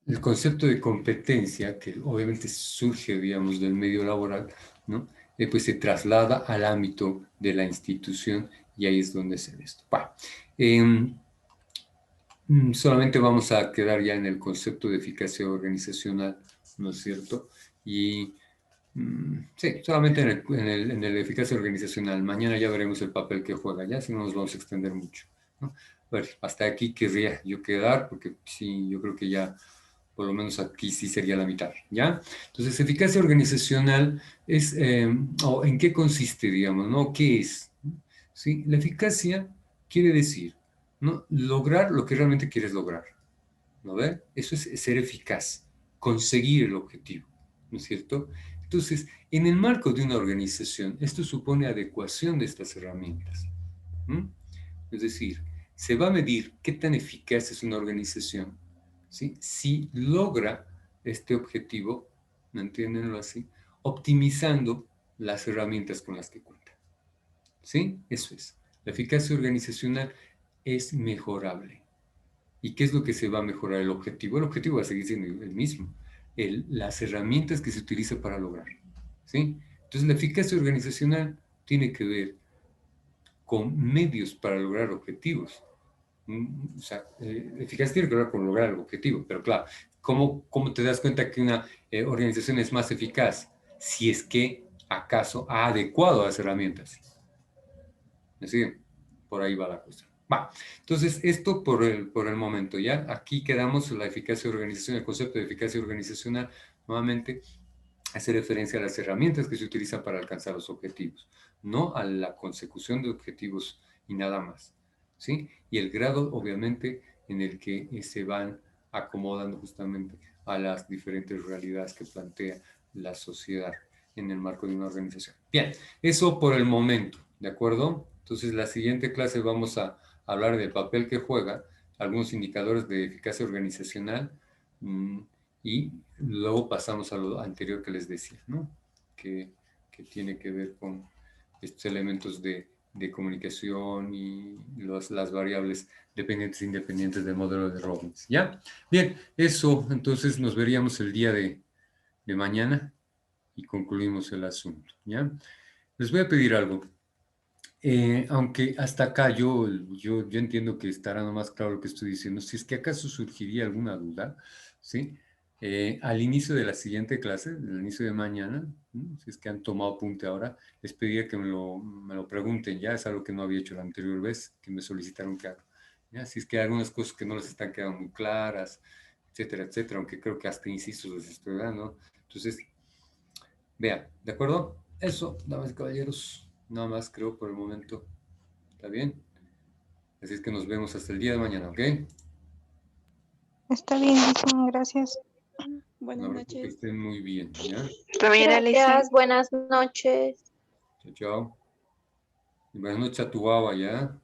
S1: El concepto de competencia, que obviamente surge, digamos, del medio laboral, ¿no? Pues se traslada al ámbito de la institución y ahí es donde se ve esto. Bueno, solamente vamos a quedar ya en el concepto de eficacia organizacional, ¿no es cierto? Y sí, solamente en el eficacia organizacional. Mañana ya veremos el papel que juega, ya si no nos vamos a extender mucho, ¿no? Bueno, hasta aquí querría yo quedar, porque sí, yo creo que ya por lo menos aquí sí sería la mitad, ¿ya? Entonces, eficacia organizacional es, o ¿en qué consiste, digamos, no? ¿Qué es? ¿Sí? La eficacia quiere decir, ¿no? Lograr lo que realmente quieres lograr, ¿no ve? Eso es ser eficaz, conseguir el objetivo, ¿no es cierto? Entonces, en el marco de una organización, esto supone adecuación de estas herramientas, ¿m? Es decir, se va a medir qué tan eficaz es una organización, ¿sí? Si logra este objetivo, ¿me entiendenlo así? Optimizando las herramientas con las que cuenta, ¿sí? Eso es. La eficacia organizacional es mejorable. ¿Y qué es lo que se va a mejorar? El objetivo. El objetivo va a seguir siendo el mismo. Las herramientas que se utilizan para lograr, ¿sí? Entonces, la eficacia organizacional tiene que ver con medios para lograr objetivos. O sea, eficacia tiene que ver con lograr el objetivo, pero claro, ¿cómo te das cuenta que una organización es más eficaz? Si es que acaso ha adecuado las herramientas. ¿Me siguen? Por ahí va la cuestión. Va. Entonces, esto por el momento, ¿ya? Aquí quedamos la eficacia organizacional, el concepto de eficacia organizacional, nuevamente, hace referencia a las herramientas que se utilizan para alcanzar los objetivos, no a la consecución de objetivos y nada más, ¿sí? Y el grado, obviamente, en el que se van acomodando justamente a las diferentes realidades que plantea la sociedad en el marco de una organización. Bien, eso por el momento, ¿de acuerdo? Entonces, la siguiente clase vamos a hablar del papel que juega, algunos indicadores de eficacia organizacional, y luego pasamos a lo anterior que les decía, ¿no? Que tiene que ver con estos elementos de comunicación y las variables dependientes e independientes del modelo de Robbins, ¿ya? Bien, eso, entonces nos veríamos el día de mañana y concluimos el asunto, ¿ya? Les voy a pedir algo. Aunque hasta acá yo entiendo que estará nomás claro lo que estoy diciendo. Si es que acaso surgiría alguna duda, ¿sí? Al inicio de la siguiente clase, al inicio de mañana, ¿no? Si es que han tomado apunte ahora, les pediría que me lo pregunten. Ya es algo que no había hecho la anterior vez, que me solicitaron que haga. ¿Ya? Si es que hay algunas cosas que no les están quedando muy claras, etcétera, etcétera, aunque creo que hasta incisos les estoy dando. Entonces, vean, ¿de acuerdo? Eso, damas y caballeros, nada más creo por el momento. ¿Está bien? Así es que nos vemos hasta el día de mañana, ¿ok?
S7: Está bien, Jason, gracias.
S2: Buenas
S1: Un abrazo, que
S2: noches.
S1: estén muy bien, ¿ya?
S3: Hasta mañana, Lizzy.
S6: Gracias, buenas noches.
S1: Chao, chao. Y buenas noches a tu baba, ¿ya?